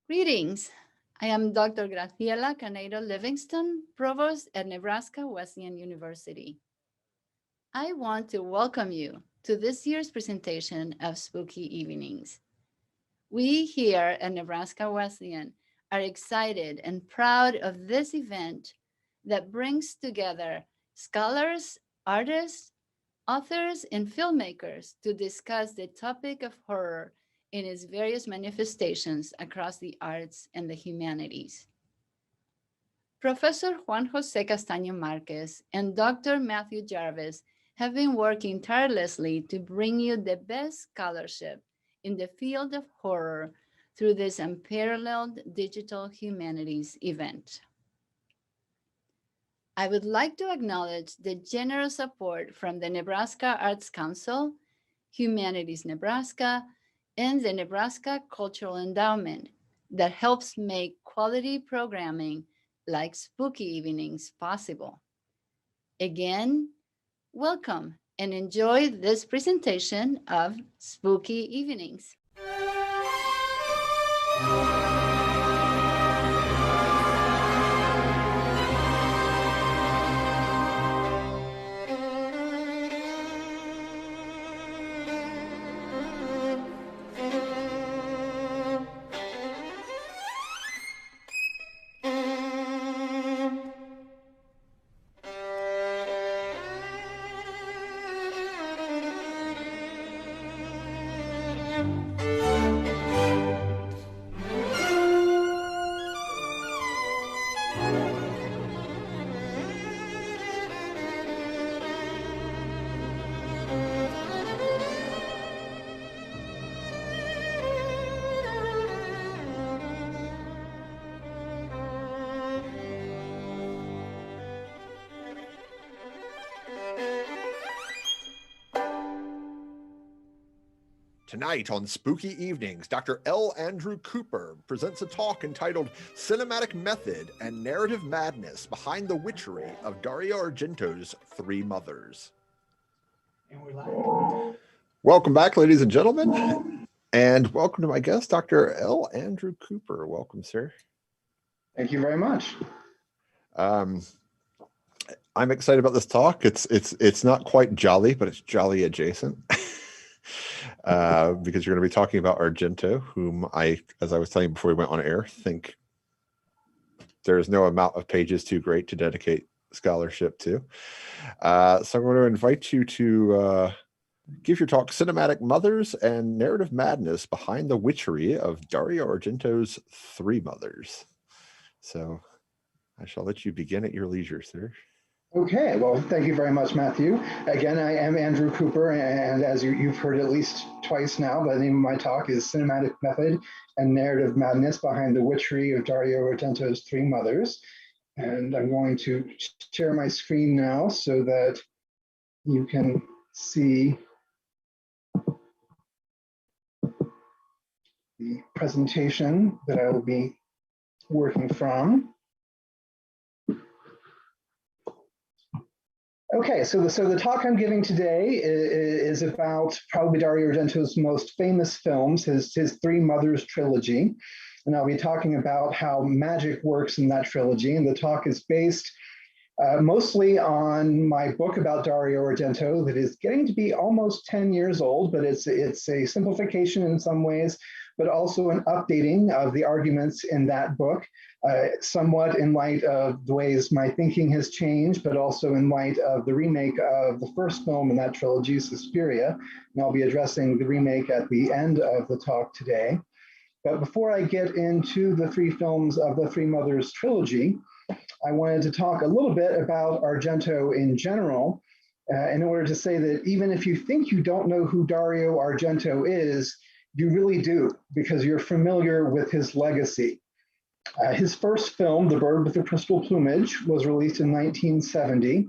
Greetings. I am Dr. Graciela Canedo Livingston, Provost at Nebraska Wesleyan University. I want to welcome you to this year's presentation of Spooky Evenings. We here at Nebraska Wesleyan are excited and proud of this event that brings together scholars, artists, authors, and filmmakers to discuss the topic of horror in its various manifestations across the arts and the humanities. Professor Juan Jose Castaño Marquez and Dr. Matthew Jarvis have been working tirelessly to bring you the best scholarship in the field of horror through this unparalleled digital humanities event. I would like to acknowledge the generous support from the Nebraska Arts Council, Humanities Nebraska, and the Nebraska Cultural Endowment that helps make quality programming like Spooky Evenings possible. Again, welcome and enjoy this presentation of Spooky Evenings. Tonight on Spooky Evenings, Dr. L. Andrew Cooper presents a talk entitled Cinematic Method and Narrative Madness Behind the Witchery of Dario Argento's Three Mothers. Welcome back, ladies and gentlemen, and welcome to my guest, Dr. L. Andrew Cooper. Welcome, sir. Thank you very much. I'm excited about this talk. It's not quite jolly, but it's jolly adjacent. Because you're going to be talking about Argento, whom I, as I was telling you before we went on air, think there is no amount of pages too great to dedicate scholarship to. So I'm going to invite you to give your talk, Cinematic Mothers and Narrative Madness Behind the Witchery of Dario Argento's Three Mothers. So I shall let you begin at your leisure, sir. Okay, well, thank you very much, Matthew. Again, I am Andrew Cooper, and as you've heard at least twice now, the name of my talk is Cinematic Method and Narrative Madness Behind the Witchery of Dario Argento's Three Mothers. And I'm going to share my screen now so that you can see the presentation that I will be working from. Okay, so the talk I'm giving today is about probably Dario Argento's most famous films, his Three Mothers trilogy. And I'll be talking about how magic works in that trilogy. And the talk is based mostly on my book about Dario Argento that is getting to be almost 10 years old, but it's a simplification in some ways, but also an updating of the arguments in that book, somewhat in light of the ways my thinking has changed, but also in light of the remake of the first film in that trilogy, Suspiria. And I'll be addressing the remake at the end of the talk today. But before I get into the three films of the Three Mothers trilogy, I wanted to talk a little bit about Argento in general, in order to say that even if you think you don't know who Dario Argento is, you really do, because you're familiar with his legacy. His first film, The Bird with the Crystal Plumage, was released in 1970,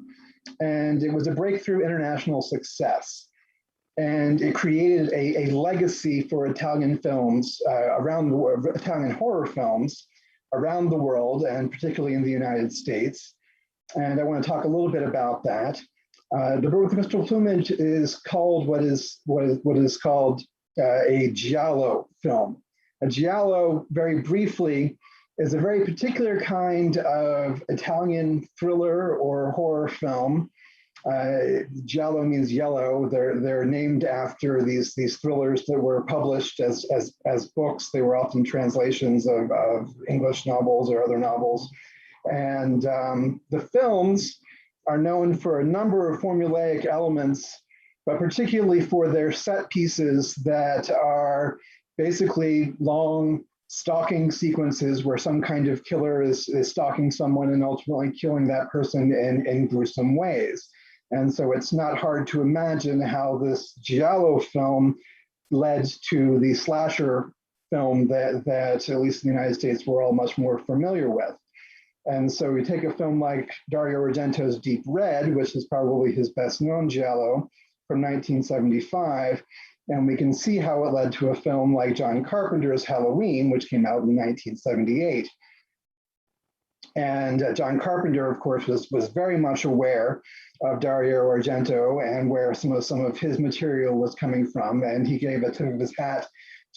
and it was a breakthrough international success. And it created a legacy for Italian films around the world, Italian horror films around the world, and particularly in the United States. And I want to talk a little bit about that. The Bird with the Crystal Plumage is called what is called a giallo film. A giallo, very briefly, is a very particular kind of Italian thriller or horror film. Giallo means yellow. They're named after these thrillers that were published as books. They were often translations of English novels or other novels. And the films are known for a number of formulaic elements, but particularly for their set pieces that are basically long stalking sequences where some kind of killer is stalking someone and ultimately killing that person in gruesome ways. And so it's not hard to imagine how this giallo film led to the slasher film that at least in the United States, we're all much more familiar with. And so we take a film like Dario Argento's Deep Red, which is probably his best known giallo from 1975, and we can see how it led to a film like John Carpenter's Halloween, which came out in 1978. And John Carpenter, of course, was very much aware of Dario Argento and where some of his material was coming from, and he gave a tip of his hat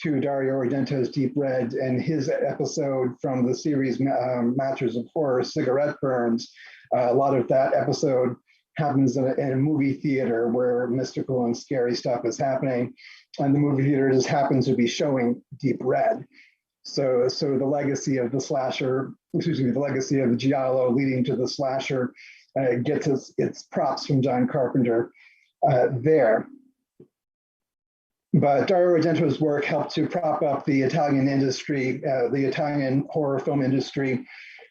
to Dario Argento's Deep Red and his episode from the series Masters of Horror, Cigarette Burns. A lot of that episode happens in a movie theater where mystical and scary stuff is happening, and the movie theater just happens to be showing Deep Red. So the legacy of the slasher, the legacy of the giallo leading to the slasher gets its props from John Carpenter there. But Dario Argento's work helped to prop up the Italian industry, the Italian horror film industry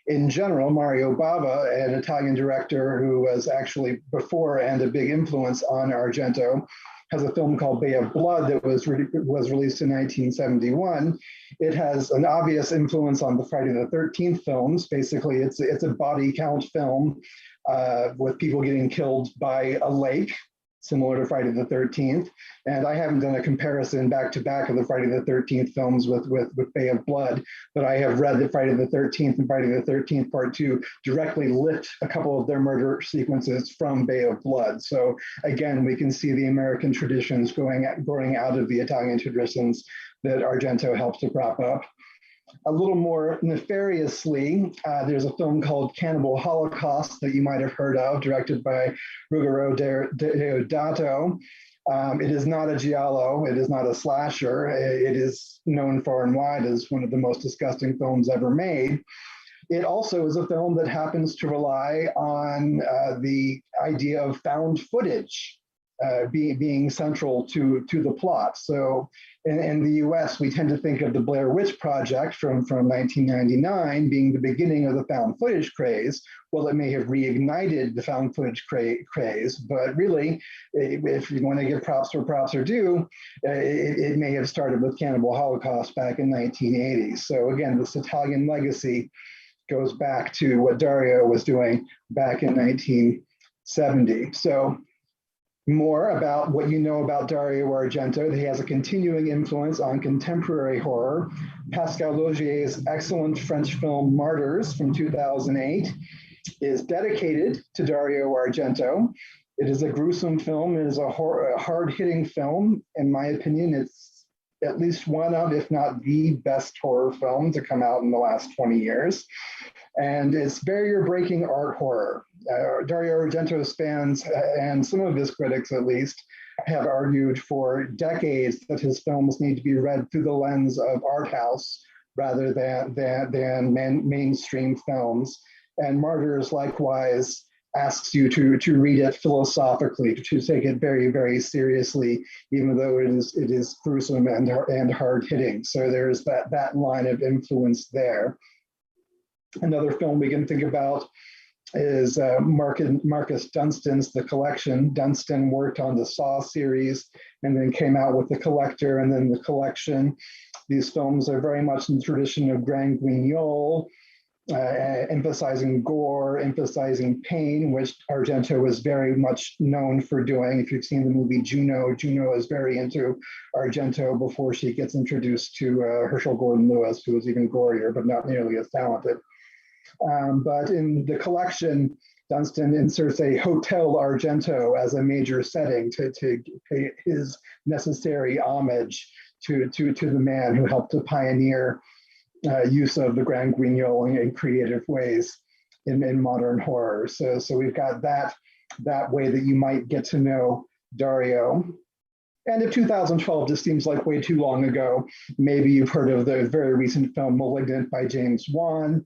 in general. Mario Bava, an Italian director who was actually before and a big influence on Argento, has a film called Bay of Blood that was released in 1971. It has an obvious influence on the Friday the 13th films. Basically, it's a body count film with people getting killed by a lake, similar to Friday the 13th. And I haven't done a comparison back to back of the Friday the 13th films with Bay of Blood, but I have read that Friday the 13th and Friday the 13th Part 2 directly lift a couple of their murder sequences from Bay of Blood. So again, we can see the American traditions growing out of the Italian traditions that Argento helped to prop up. A little more nefariously, there's a film called Cannibal Holocaust that you might have heard of, directed by Ruggero Deodato. It is not a giallo, it is not a slasher. It is known far and wide as one of the most disgusting films ever made. It also is a film that happens to rely on the idea of found footage being central to the plot. So in the US, we tend to think of the Blair Witch Project from 1999 being the beginning of the found footage craze. Well, it may have reignited the found footage craze, but really, if you want to give props where props are due, it may have started with Cannibal Holocaust back in 1980. So again, this Italian legacy goes back to what Dario was doing back in 1970. So more about what you know about Dario Argento. He has a continuing influence on contemporary horror. Pascal Laugier's excellent French film Martyrs from 2008 is dedicated to Dario Argento. It is a gruesome film. It is a hard-hitting film. In my opinion, it's at least one of, if not the best horror film to come out in the last 20 years. And it's barrier-breaking art horror. Dario Argento's fans, and some of his critics at least, have argued for decades that his films need to be read through the lens of art house rather than mainstream films. And Martyrs likewise asks you to read it philosophically, to take it very, very seriously, even though it is gruesome and hard-hitting. So there's that line of influence there. Another film we can think about is Marcus Dunstan's The Collection. Dunstan worked on the Saw series and then came out with The Collector and then The Collection. These films are very much in the tradition of Grand Guignol, emphasizing gore, emphasizing pain, which Argento was very much known for doing. If you've seen the movie Juno, Juno is very into Argento before she gets introduced to Herschel Gordon Lewis, who is even gorier, but not nearly as talented. But in The Collection, Dunstan inserts a Hotel Argento as a major setting to pay his necessary homage to the man who helped to pioneer use of the Grand Guignol in creative ways in modern horror. So we've got that way that you might get to know Dario. And if 2012 just seems like way too long ago, maybe you've heard of the very recent film *Malignant* by James Wan.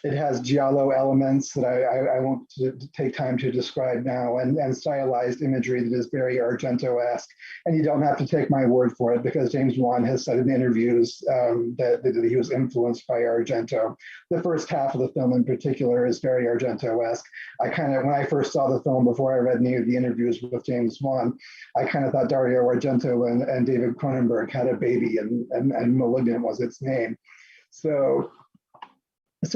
It has giallo elements that I won't take time to describe now, and stylized imagery that is very Argento-esque. And you don't have to take my word for it, because James Wan has said in interviews that he was influenced by Argento. The first half of the film in particular is very Argento-esque. When I first saw the film, before I read any of the interviews with James Wan, I kind of thought Dario Argento and David Cronenberg had a baby, and *Malignant* was its name. So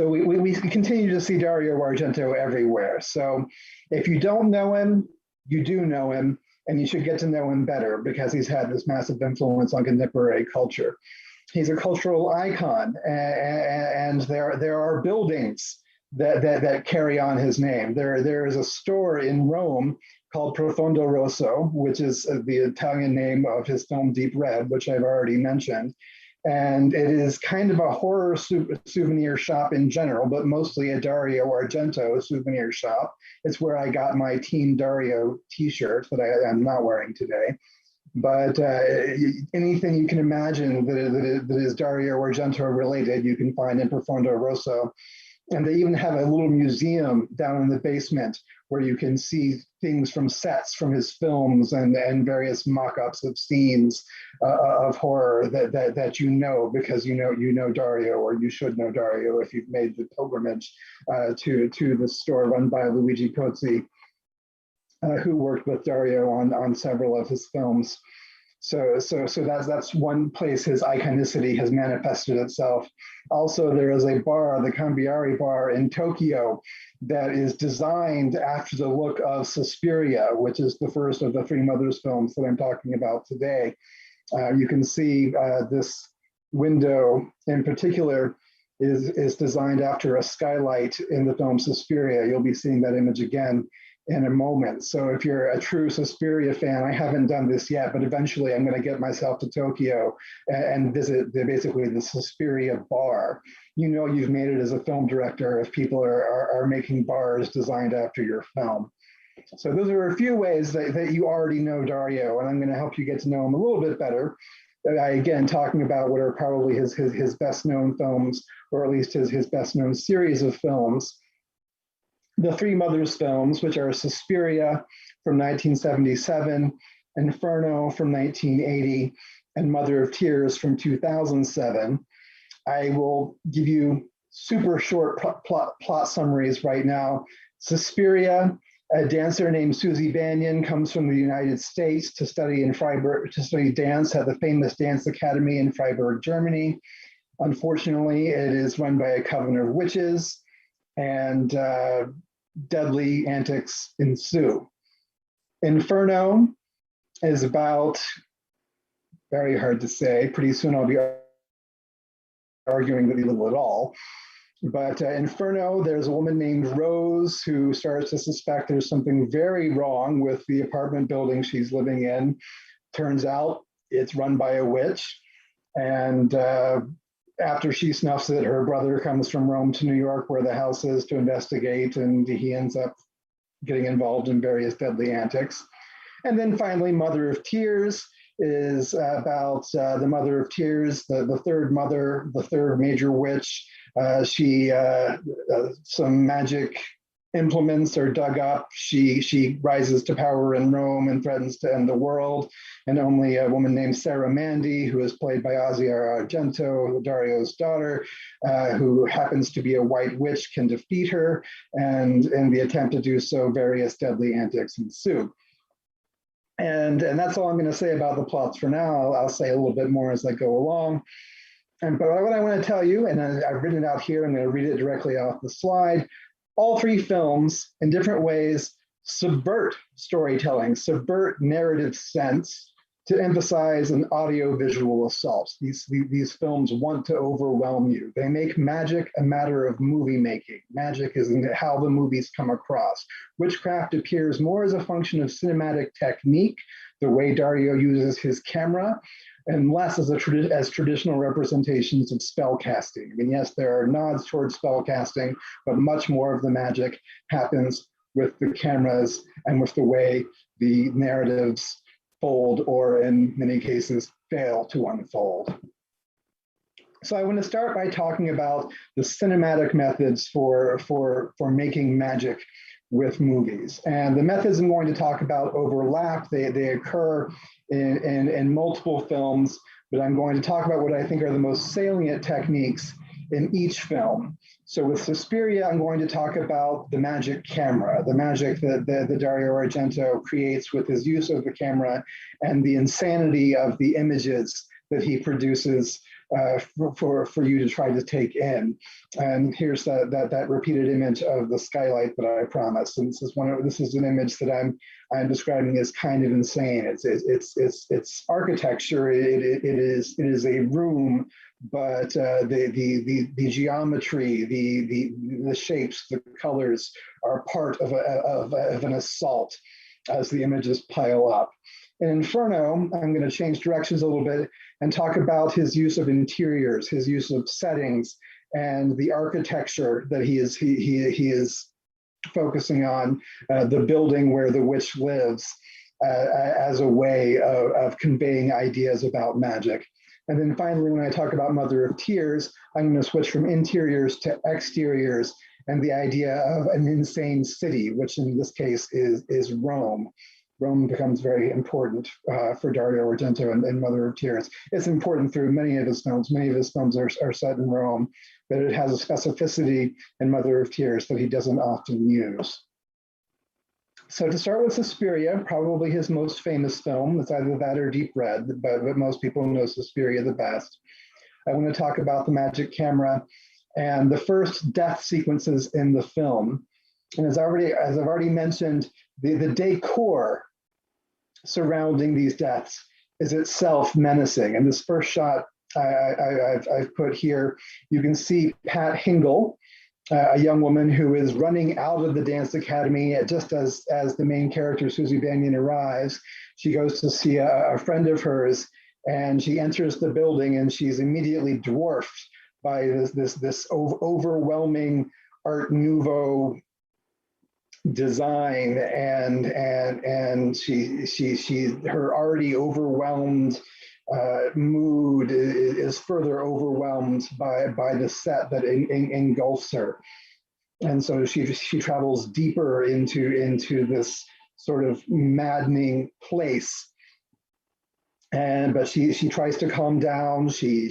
we continue to see Dario Argento everywhere. So if you don't know him, you do know him, and you should get to know him better, because he's had this massive influence on contemporary culture. He's a cultural icon, and there are buildings that carry on his name. There is a store in Rome called Profondo Rosso, which is the Italian name of his film Deep Red, which I've already mentioned. And it is kind of a horror souvenir shop in general, but mostly a Dario Argento souvenir shop. It's where I got my Team Dario t-shirt that I'm not wearing today. But anything you can imagine that is Dario Argento related, you can find in Profondo Rosso. And they even have a little museum down in the basement where you can see things from sets from his films and various mock-ups of scenes of horror that you know, because you know Dario, or you should know Dario if you've made the pilgrimage to the store run by Luigi Cozzi, who worked with Dario on several of his films. So that's one place his iconicity has manifested itself. Also, there is a bar, the Cambiari Bar in Tokyo, that is designed after the look of Suspiria, which is the first of the Three Mothers films that I'm talking about today. You can see this window in particular is designed after a skylight in the film Suspiria. You'll be seeing that image again in a moment. So if you're a true Suspiria fan, I haven't done this yet, but eventually I'm going to get myself to Tokyo and visit basically the Suspiria bar. You know you've made it as a film director if people are making bars designed after your film. So those are a few ways that you already know Dario, and I'm going to help you get to know him a little bit better. Again, talking about what are probably his best known films, or at least his best known series of films. The Three Mothers films, which are Suspiria from 1977, Inferno from 1980, and Mother of Tears from 2007. I will give you super short plot summaries right now. Suspiria, a dancer named Susie Banyan comes from the United States to study dance at the famous dance academy in Freiburg, Germany. Unfortunately, it is run by a coven of witches, and deadly antics ensue. Inferno is about, very hard to say, pretty soon I'll be arguing that little at all. But Inferno, there's a woman named Rose who starts to suspect there's something very wrong with the apartment building she's living in. Turns out it's run by a witch. And after she snuffs it, her brother comes from Rome to New York, where the house is, to investigate, and he ends up getting involved in various deadly antics. And then finally, Mother of Tears is about the Mother of Tears, the third mother, the third major witch. Some magic implements are dug up. She rises to power in Rome and threatens to end the world. And only a woman named Sarah Mandy, who is played by Dario Argento, Dario's daughter, who happens to be a white witch, can defeat her. And in the attempt to do so, various deadly antics ensue. And that's all I'm going to say about the plots for now. I'll say a little bit more as I go along. But what I want to tell you, and I've written it out here, I'm going to read it directly off the slide. All three films, in different ways, subvert storytelling, subvert narrative sense to emphasize an audio-visual assault. These films want to overwhelm you. They make magic a matter of movie making. Magic is in how the movies come across. Witchcraft appears more as a function of cinematic technique, the way Dario uses his camera, and less as traditional representations of spell casting. I mean, yes, there are nods towards spell casting, but much more of the magic happens with the cameras and with the way the narratives fold, or in many cases, fail to unfold. So I want to start by talking about the cinematic methods for making magic with movies. And the methods I'm going to talk about overlap. They occur in multiple films, but I'm going to talk about what I think are the most salient techniques in each film. So with Suspiria, I'm going to talk about the magic camera, the magic that Dario Argento creates with his use of the camera, and the insanity of the images that he produces for you to try to take in. And here's that repeated image of the skylight that I promised. And this is an image that I'm describing as kind of insane. It's architecture. It is a room, but the geometry, the shapes, the colors are part of an assault as the images pile up. In Inferno, I'm going to change directions a little bit and talk about his use of interiors, his use of settings, and the architecture that he is focusing on, the building where the witch lives, as a way of conveying ideas about magic. And then finally, when I talk about Mother of Tears, I'm going to switch from interiors to exteriors and the idea of an insane city, which in this case is Rome. Rome becomes very important for Dario Argento and Mother of Tears. It's important through many of his films. Many of his films are set in Rome, but it has a specificity in Mother of Tears that he doesn't often use. So to start with Suspiria, probably his most famous film. It's either that or Deep Red, but most people know Suspiria the best. I want to talk about the magic camera and the first death sequences in the film. And as I've already mentioned, the decor surrounding these deaths is itself menacing. And this first shot I've put here, you can see Pat Hingle, a young woman who is running out of the dance academy just as the main character, Susie Bannion, arrives. She goes to see a friend of hers, and she enters the building, and she's immediately dwarfed by this overwhelming Art Nouveau design, and her already overwhelmed mood is further overwhelmed by the set that engulfs her, and so she travels deeper into this sort of maddening place. But she tries to calm down. She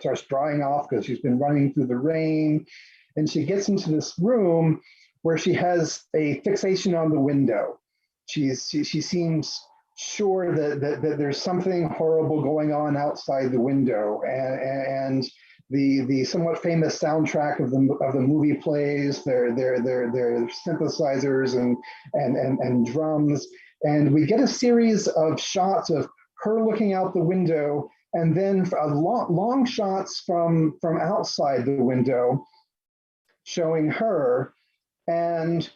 starts drying off because she's been running through the rain, and she gets into this room where she has a fixation on the window. She seems sure that there's something horrible going on outside the window, and the somewhat famous soundtrack of the movie plays. Their synthesizers and drums, and we get a series of shots of her looking out the window, and then long shots from outside the window showing her. And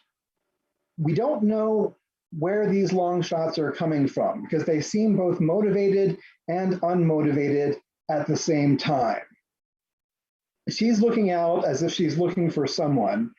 we don't know where these long shots are coming from because they seem both motivated and unmotivated at the same time. She's looking out as if she's looking for someone,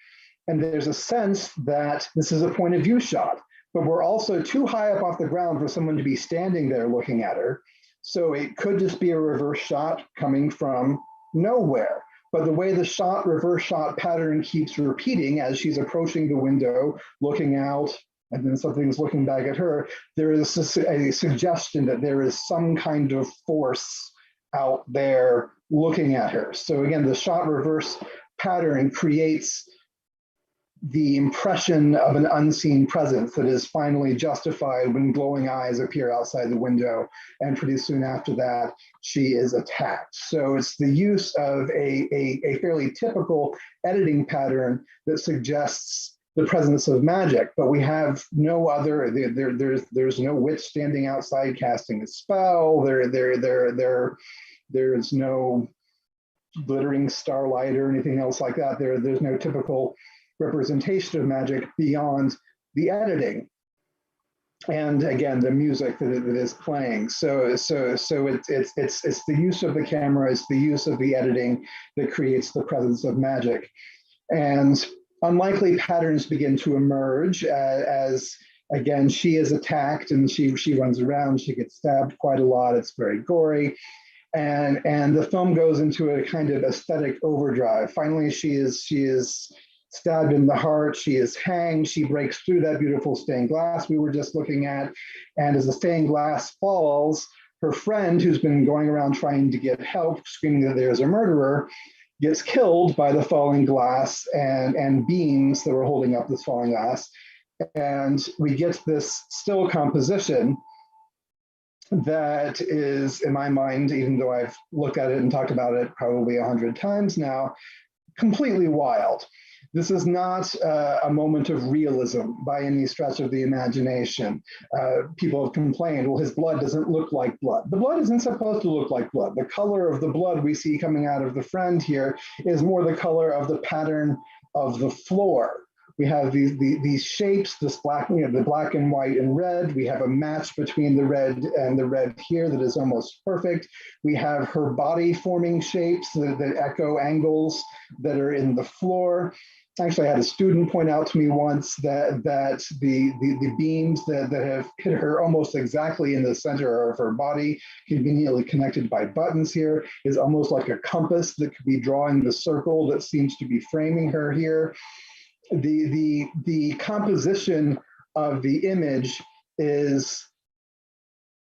and there's a sense that this is a point of view shot, but we're also too high up off the ground for someone to be standing there looking at her. So it could just be a reverse shot coming from nowhere. But the way the reverse shot pattern keeps repeating as she's approaching the window, looking out, and then something's looking back at her, there is a suggestion that there is some kind of force out there looking at her. So again, the shot reverse pattern creates the impression of an unseen presence that is finally justified when glowing eyes appear outside the window, and pretty soon after that, she is attacked. So it's the use of a fairly typical editing pattern that suggests the presence of magic, but we have no other, there's no witch standing outside casting a spell, there's no glittering starlight or anything else like that. There's no typical representation of magic beyond the editing. and again, the music that is playing. So it's the use of the camera, it's the use of the editing that creates the presence of magic. And unlikely patterns begin to emerge as again, she is attacked and she runs around, she gets stabbed quite a lot, it's very gory. And the film goes into a kind of aesthetic overdrive. Finally, she is stabbed in the heart, she is hanged, she breaks through that beautiful stained glass we were just looking at. And as the stained glass falls, her friend, who's been going around trying to get help, screaming that there's a murderer, gets killed by the falling glass and beams that were holding up this falling glass. And we get this still composition that is, in my mind, even though I've looked at it and talked about it probably 100 times now, completely wild. This is not a moment of realism by any stretch of the imagination. People have complained, well, his blood doesn't look like blood. The blood isn't supposed to look like blood. The color of the blood we see coming out of the friend here is more the color of the pattern of the floor. We have these shapes, this black, the black and white and red. We have a match between the red and the red here that is almost perfect. We have her body forming shapes, the echo angles that are in the floor. Actually, I had a student point out to me once that the beams that have hit her almost exactly in the center of her body, conveniently connected by buttons here, is almost like a compass that could be drawing the circle that seems to be framing her here. The composition of the image is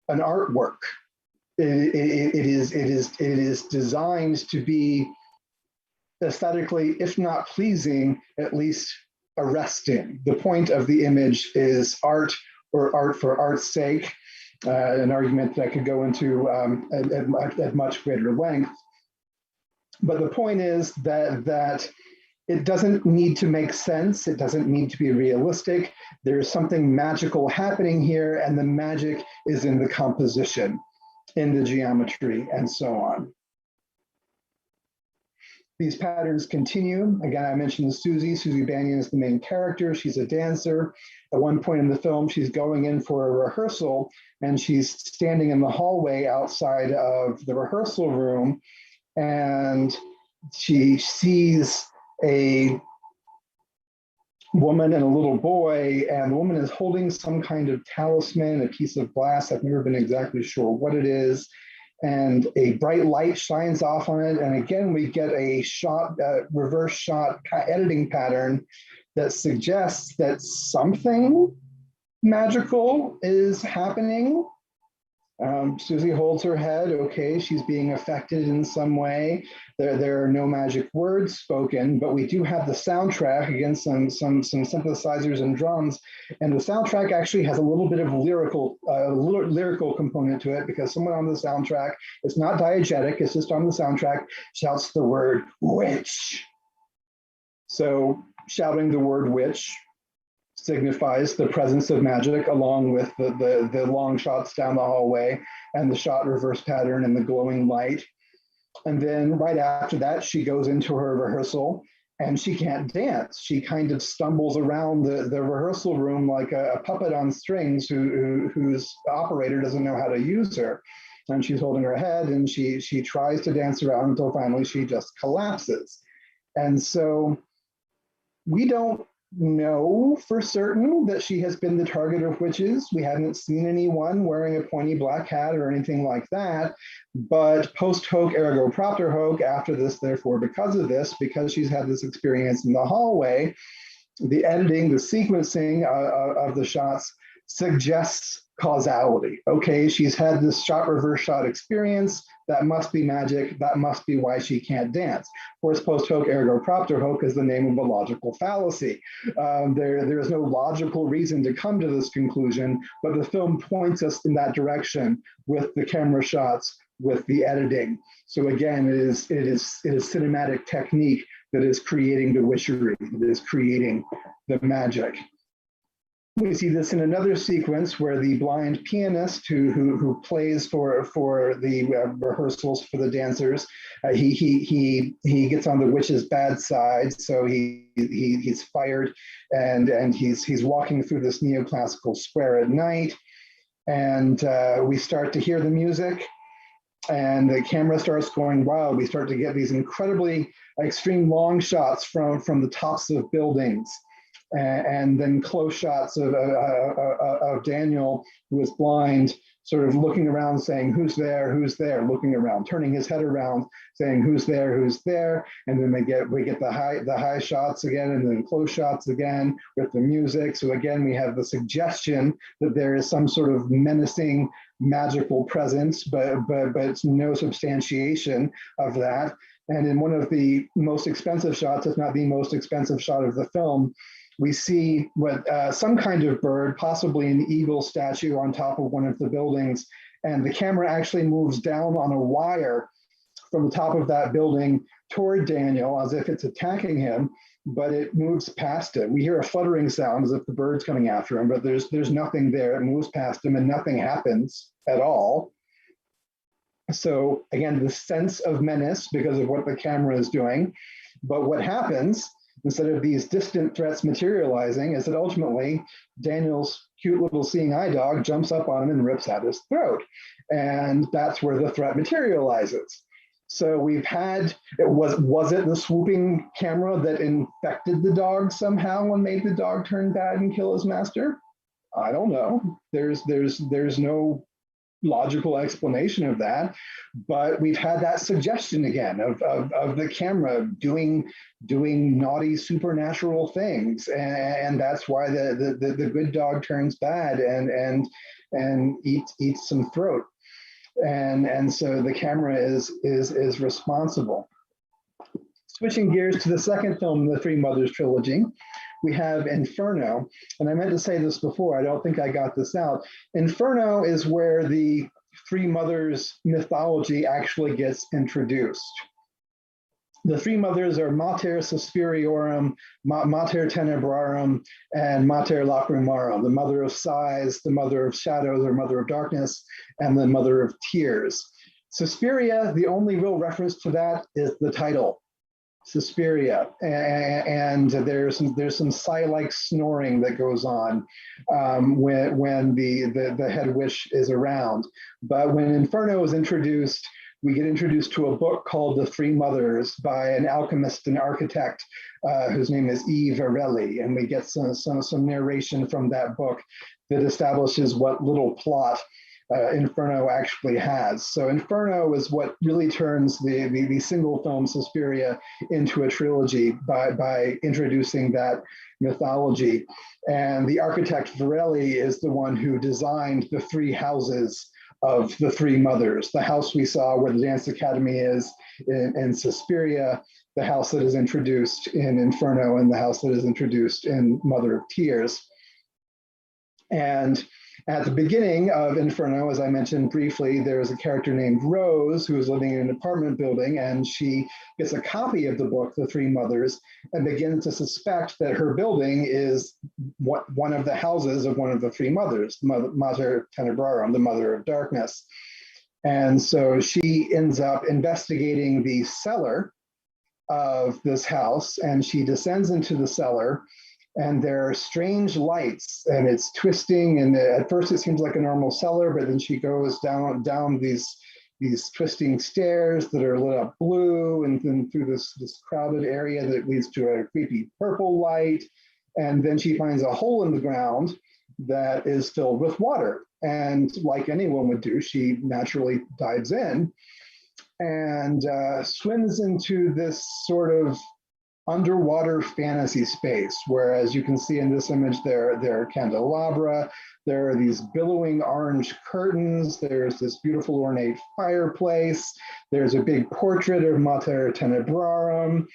an artwork. It is designed to be aesthetically, if not pleasing, at least arresting. The point of the image is art, or art for art's sake, an argument that I could go into at much greater length. But the point is that it doesn't need to make sense. It doesn't need to be realistic. There's something magical happening here, and the magic is in the composition, in the geometry, and so on. These patterns continue. Again, I mentioned Susie. Susie Bannion is the main character. She's a dancer. At one point in the film, she's going in for a rehearsal, and she's standing in the hallway outside of the rehearsal room, and she sees a woman and a little boy, and the woman is holding some kind of talisman, a piece of glass. I've never been exactly sure what it is. And a bright light shines off on it. And again, we get a shot, reverse shot editing pattern that suggests that something magical is happening. Susie holds her head. Okay, she's being affected in some way. There are no magic words spoken, but we do have the soundtrack, again, some synthesizers and drums, and the soundtrack actually has a little bit of lyrical component to it, because someone on the soundtrack, it's not diegetic, it's just on the soundtrack, shouts the word witch. So shouting the word witch signifies the presence of magic, along with the long shots down the hallway and the shot reverse pattern and the glowing light. And then right after that, she goes into her rehearsal and she can't dance. She kind of stumbles around the rehearsal room like a puppet on strings whose operator doesn't know how to use her. And she's holding her head and she tries to dance around until finally she just collapses. And so we don't know for certain that she has been the target of witches. We haven't seen anyone wearing a pointy black hat or anything like that. But post hoc ergo propter hoc, after this, therefore, because of this, because she's had this experience in the hallway, the editing, the sequencing of the shots suggests causality. Okay, she's had this shot reverse shot experience. That must be magic. That must be why she can't dance. Of course, post hoc ergo propter hoc is the name of a logical fallacy. There is no logical reason to come to this conclusion, but the film points us in that direction with the camera shots, with the editing. So again, it is cinematic technique that is creating the witchery, that is creating the magic. We see this in another sequence where the blind pianist who plays for the rehearsals for the dancers, he gets on the witch's bad side, so he's fired, and he's walking through this neoclassical square at night, and we start to hear the music, and the camera starts going wild. We start to get these incredibly extreme long shots from the tops of buildings. And then close shots of Daniel, who is blind, sort of looking around saying, who's there, looking around, turning his head around, saying, who's there, and then we get the high shots again, and then close shots again with the music. So again, we have the suggestion that there is some sort of menacing magical presence, but it's no substantiation of that. And in one of the most expensive shots, if not the most expensive shot of the film, we see what some kind of bird, possibly an eagle statue on top of one of the buildings, and the camera actually moves down on a wire from the top of that building toward Daniel as if it's attacking him, but it moves past it. We hear a fluttering sound as if the bird's coming after him, but there's nothing there. It moves past him and nothing happens at all. So again, the sense of menace because of what the camera is doing. But what happens, instead of these distant threats materializing, is that ultimately Daniel's cute little seeing eye dog jumps up on him and rips out his throat. And that's where the threat materializes. So we've had, was it the swooping camera that infected the dog somehow and made the dog turn bad and kill his master? I don't know. There's no logical explanation of that, but we've had that suggestion again of the camera doing naughty supernatural things, and that's why the good dog turns bad and eats some throat, and so the camera is responsible. Switching gears to the second film in the Three Mothers trilogy, we have Inferno. And I meant to say this before, I don't think I got this out. Inferno is where the Three Mothers mythology actually gets introduced. The Three Mothers are Mater Suspiriorum, Mater Tenebrarum, and Mater Lacrimarum, the mother of sighs, the mother of shadows or mother of darkness, and the mother of tears. Suspiria, the only real reference to that is the title. Suspiria, and there's some sigh-like snoring that goes on when the head witch is around. But when Inferno is introduced, we get introduced to a book called The Three Mothers by an alchemist and architect whose name is E. Varelli, and we get some narration from that book that establishes what little plot Inferno actually has. So Inferno is what really turns the single film Suspiria into a trilogy by introducing that mythology. And the architect Varelli is the one who designed the three houses of the Three Mothers. The house we saw where the Dance Academy is in Suspiria, the house that is introduced in Inferno, and the house that is introduced in Mother of Tears. And at the beginning of Inferno, as I mentioned briefly, there's a character named Rose who is living in an apartment building, and she gets a copy of the book, The Three Mothers, and begins to suspect that her building is one of the houses of one of the Three Mothers, Mater Tenebrarum, the Mother of Darkness. And so she ends up investigating the cellar of this house, and she descends into the cellar, and there are strange lights, and it's twisting, and at first it seems like a normal cellar, but then she goes down these twisting stairs that are lit up blue, and then through this crowded area that leads to a creepy purple light, and then she finds a hole in the ground that is filled with water, and like anyone would do, she naturally dives in and swims into this sort of underwater fantasy space, where, as you can see in this image, there are candelabra, there are these billowing orange curtains, there's this beautiful ornate fireplace, there's a big portrait of Mater Tenebrarum,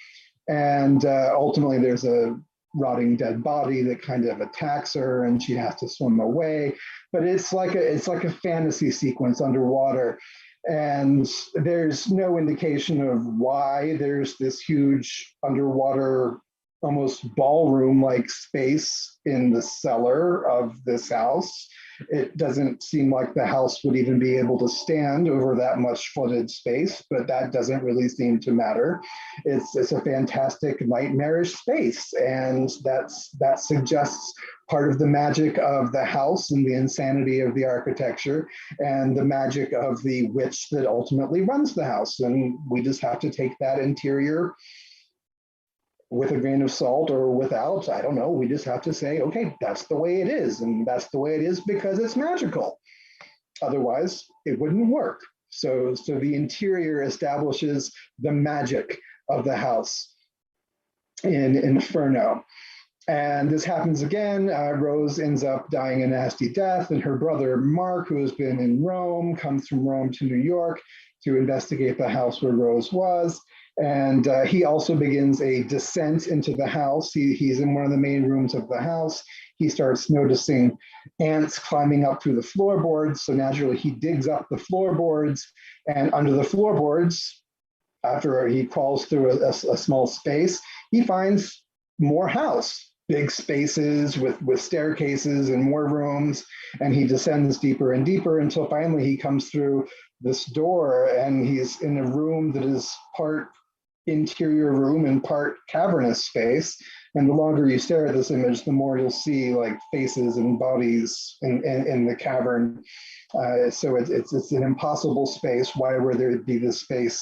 and ultimately there's a rotting dead body that kind of attacks her, and she has to swim away. But it's like a fantasy sequence underwater. And there's no indication of why there's this huge underwater almost ballroom-like space in the cellar of this house. It doesn't seem like the house would even be able to stand over that much flooded space, but that doesn't really seem to matter. It's a fantastic nightmarish space, and that suggests part of the magic of the house and the insanity of the architecture and the magic of the witch that ultimately runs the house. And we just have to take that interior with a grain of salt or without, I don't know. We just have to say, okay, that's the way it is. And that's the way it is because it's magical. Otherwise, it wouldn't work. So the interior establishes the magic of the house in Inferno. And this happens again. Rose ends up dying a nasty death, and her brother Mark, who has been in Rome, comes from Rome to New York to investigate the house where Rose was. And he also begins a descent into the house. He's in one of the main rooms of the house. He starts noticing ants climbing up through the floorboards. So naturally, he digs up the floorboards, and under the floorboards, after he crawls through a small space, he finds more house, big spaces with staircases and more rooms. And he descends deeper and deeper until finally he comes through this door, and he's in a room that is part interior room and part cavernous space. And the longer you stare at this image, the more you'll see like faces and bodies in the cavern. So it's an impossible space. Why would there be this space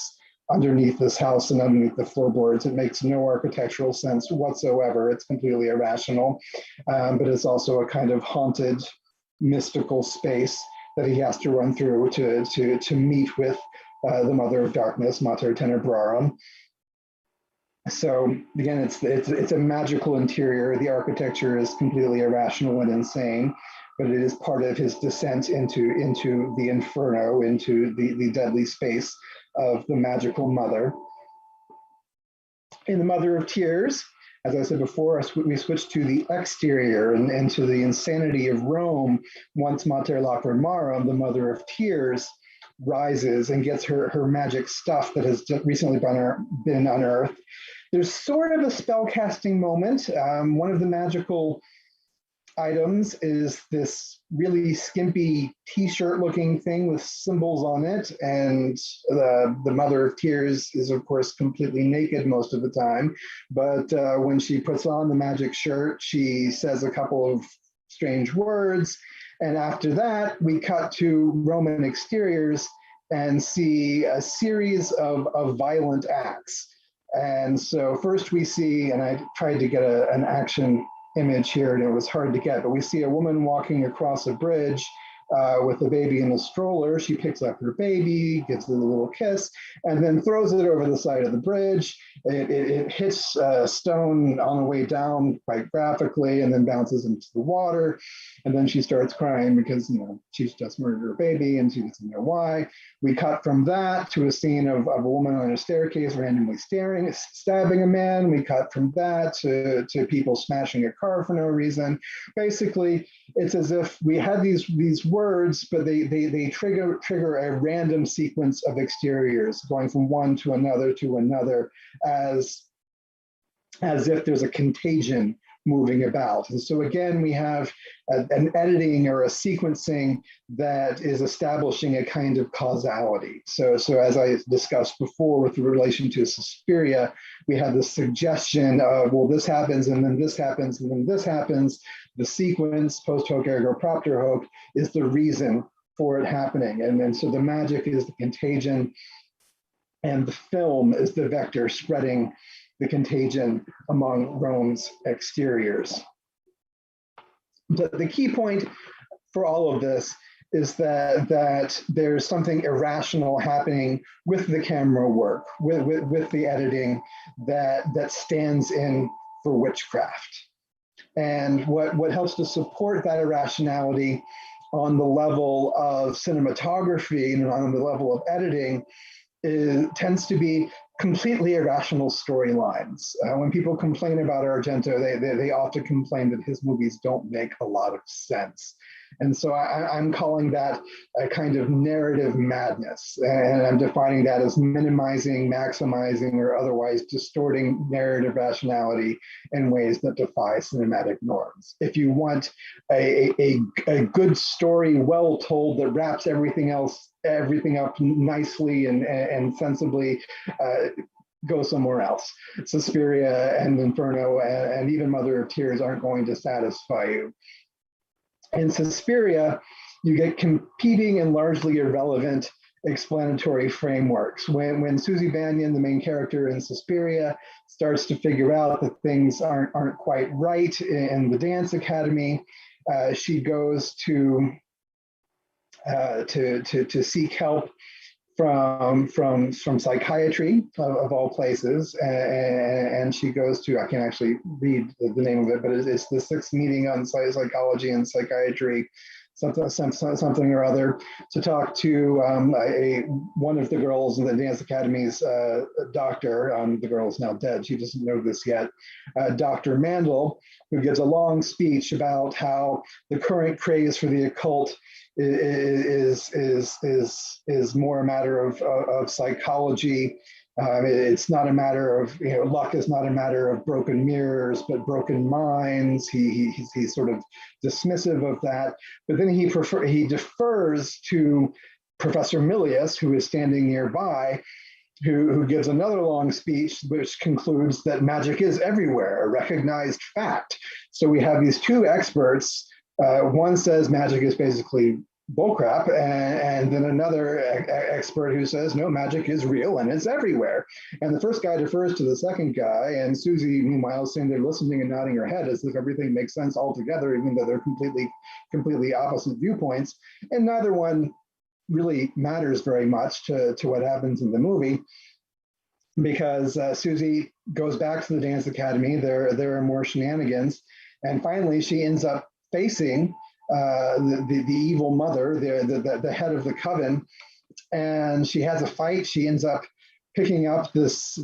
underneath this house and underneath the floorboards? It makes no architectural sense whatsoever. It's completely irrational, but it's also a kind of haunted, mystical space that he has to run through to meet with the Mother of Darkness, Mater Tenebrarum. So again, it's a magical interior. The architecture is completely irrational and insane, but it is part of his descent into the Inferno, into the deadly space of the magical mother. In the Mother of Tears, as I said before, we switch to the exterior and to the insanity of Rome. Once Mater Lacrimarum, the Mother of Tears, rises and gets her magic stuff that has recently been unearthed. There's sort of a spellcasting moment. One of the magical items is this really skimpy t-shirt looking thing with symbols on it. And the Mother of Tears is, of course, completely naked most of the time. But when she puts on the magic shirt, she says a couple of strange words. And after that, we cut to Roman exteriors and see a series of violent acts. And so first we see, and I tried to get an action image here, and it was hard to get, but we see a woman walking across a bridge with a baby in a stroller. She picks up her baby, gives it a little kiss, and then throws it over the side of the bridge. It hits a stone on the way down quite graphically, and then bounces into the water. And then she starts crying because, she's just murdered her baby and she doesn't know why. We cut from that to a scene of a woman on a staircase randomly stabbing a man. We cut from that to people smashing a car for no reason. Basically, it's as if we had these words, but they trigger a random sequence of exteriors going from one to another as if there's a contagion moving about. And so again, we have an editing or a sequencing that is establishing a kind of causality. So as I discussed before with relation to Suspiria, we have the suggestion of, well, this happens, and then this happens, and then this happens. The sequence, post hoc ergo propter hoc, is the reason for it happening. And then so the magic is the contagion, and the film is the vector spreading the contagion among Rome's exteriors. But the key point for all of this is that there's something irrational happening with the camera work, with the editing that stands in for witchcraft. And what helps to support that irrationality on the level of cinematography and on the level of editing tends to be completely irrational storylines. When people complain about Argento, they often complain that his movies don't make a lot of sense. And so I'm calling that a kind of narrative madness. And I'm defining that as minimizing, maximizing, or otherwise distorting narrative rationality in ways that defy cinematic norms. If you want a good story, well told, that wraps everything up nicely and sensibly, go somewhere else. Suspiria and Inferno and even Mother of Tears aren't going to satisfy you. In Suspiria, you get competing and largely irrelevant explanatory frameworks. When Susie Bannion, the main character in Suspiria, starts to figure out that things aren't quite right in the dance academy, she goes to seek help from psychiatry of all places, and she goes to, I can't actually read the name of it, but it's the 6th meeting on psychology and psychiatry, something or other, to talk to one of the girls in the dance academy's doctor. The girl is now dead, she doesn't know this yet, Dr. Mandel, who gives a long speech about how the current craze for the occult is more a matter of psychology. It's not a matter of, luck is not a matter of broken mirrors, but broken minds. He's sort of dismissive of that. But then he defers to Professor Milius, who is standing nearby, who gives another long speech, which concludes that magic is everywhere, a recognized fact. So we have these two experts. One says magic is basically bullcrap, and then another expert who says, no, magic is real and it's everywhere. And the first guy defers to the second guy, and Susie, meanwhile, is sitting there listening and nodding her head as if everything makes sense altogether, even though they're completely opposite viewpoints. And neither one really matters very much to what happens in the movie, because Susie goes back to the dance academy. There are more shenanigans, and finally she ends up facing the evil mother, the head of the coven, and she has a fight. She ends up picking up this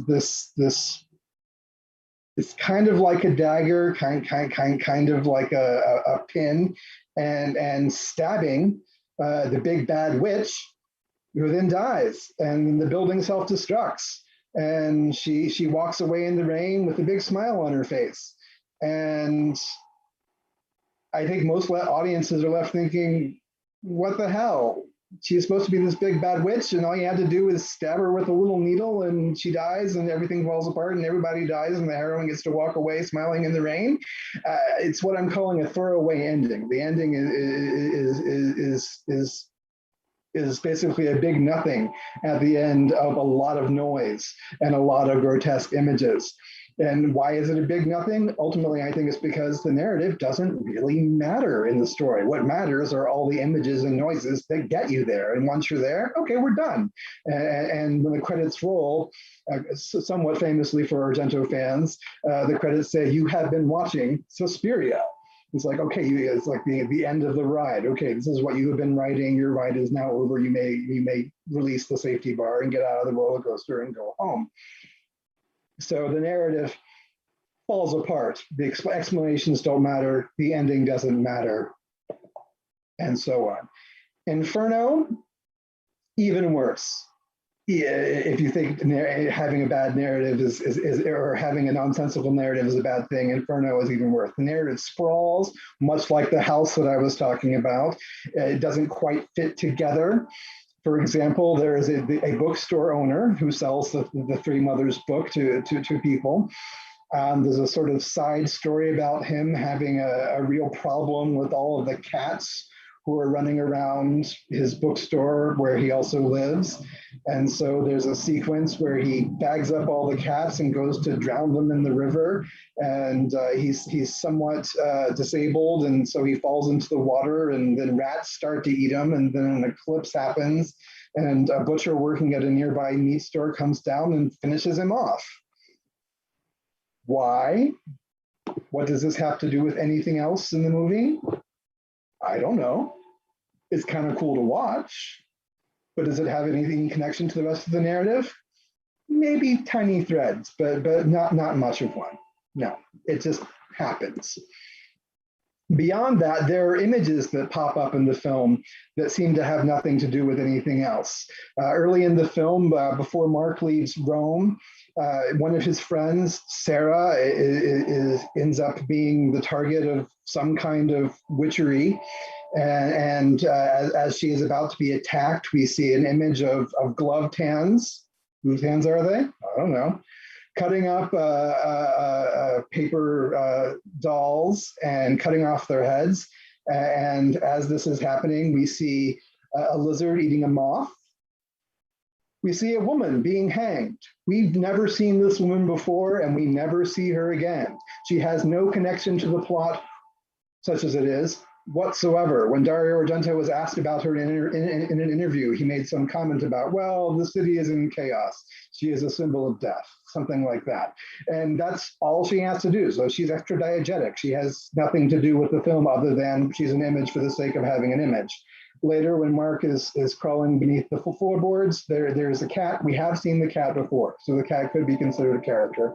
it's kind of like a dagger, kind of like a pin, and stabbing the big bad witch, who then dies, and the building self-destructs, and she walks away in the rain with a big smile on her face. And I think most audiences are left thinking, what the hell? She's supposed to be this big bad witch, and all you had to do is stab her with a little needle, and she dies, and everything falls apart, and everybody dies, and the heroine gets to walk away smiling in the rain. It's what I'm calling a throwaway ending. The ending is basically a big nothing at the end of a lot of noise and a lot of grotesque images. And why is it a big nothing? Ultimately, I think it's because the narrative doesn't really matter in the story. What matters are all the images and noises that get you there. And once you're there, okay, we're done. And when the credits roll, somewhat famously for Argento fans, the credits say, you have been watching Suspiria. It's like, okay, it's like the end of the ride. Okay, this is what you have been riding. Your ride is now over. You may release the safety bar and get out of the roller coaster and go home. So the narrative falls apart. The explanations don't matter. The ending doesn't matter, and so on. Inferno, even worse. If you think having a bad narrative is or having a nonsensical narrative is a bad thing, Inferno is even worse. The narrative sprawls, much like the house that I was talking about. It doesn't quite fit together. For example, there is a bookstore owner who sells the Three Mothers book to people. There's a sort of side story about him having a real problem with all of the cats who are running around his bookstore where he also lives. And so there's a sequence where he bags up all the cats and goes to drown them in the river. And he's somewhat disabled, and so he falls into the water, and then rats start to eat him, and then an eclipse happens, and a butcher working at a nearby meat store comes down and finishes him off. Why? What does this have to do with anything else in the movie? I don't know. It's kind of cool to watch, but does it have any connection to the rest of the narrative? maybe tiny threads, but not much of one. No, it just happens. Beyond that, there are images that pop up in the film that seem to have nothing to do with anything else. Early in the film, before Mark leaves Rome, one of his friends, Sarah, ends up being the target of some kind of witchery. And as she is about to be attacked, we see an image of gloved hands. Whose hands are they? I don't know. Cutting up paper dolls and cutting off their heads. And as this is happening, we see a lizard eating a moth. We see a woman being hanged. We've never seen this woman before, and we never see her again. She has no connection to the plot, such as it is, whatsoever. When Dario Argento was asked about her in an interview, he made some comment about, well, the city is in chaos. She is a symbol of death, something like that. And that's all she has to do. So she's extra diegetic. She has nothing to do with the film other than she's an image for the sake of having an image. Later, when Mark is crawling beneath the floorboards, there's a cat. We have seen the cat before, so the cat could be considered a character,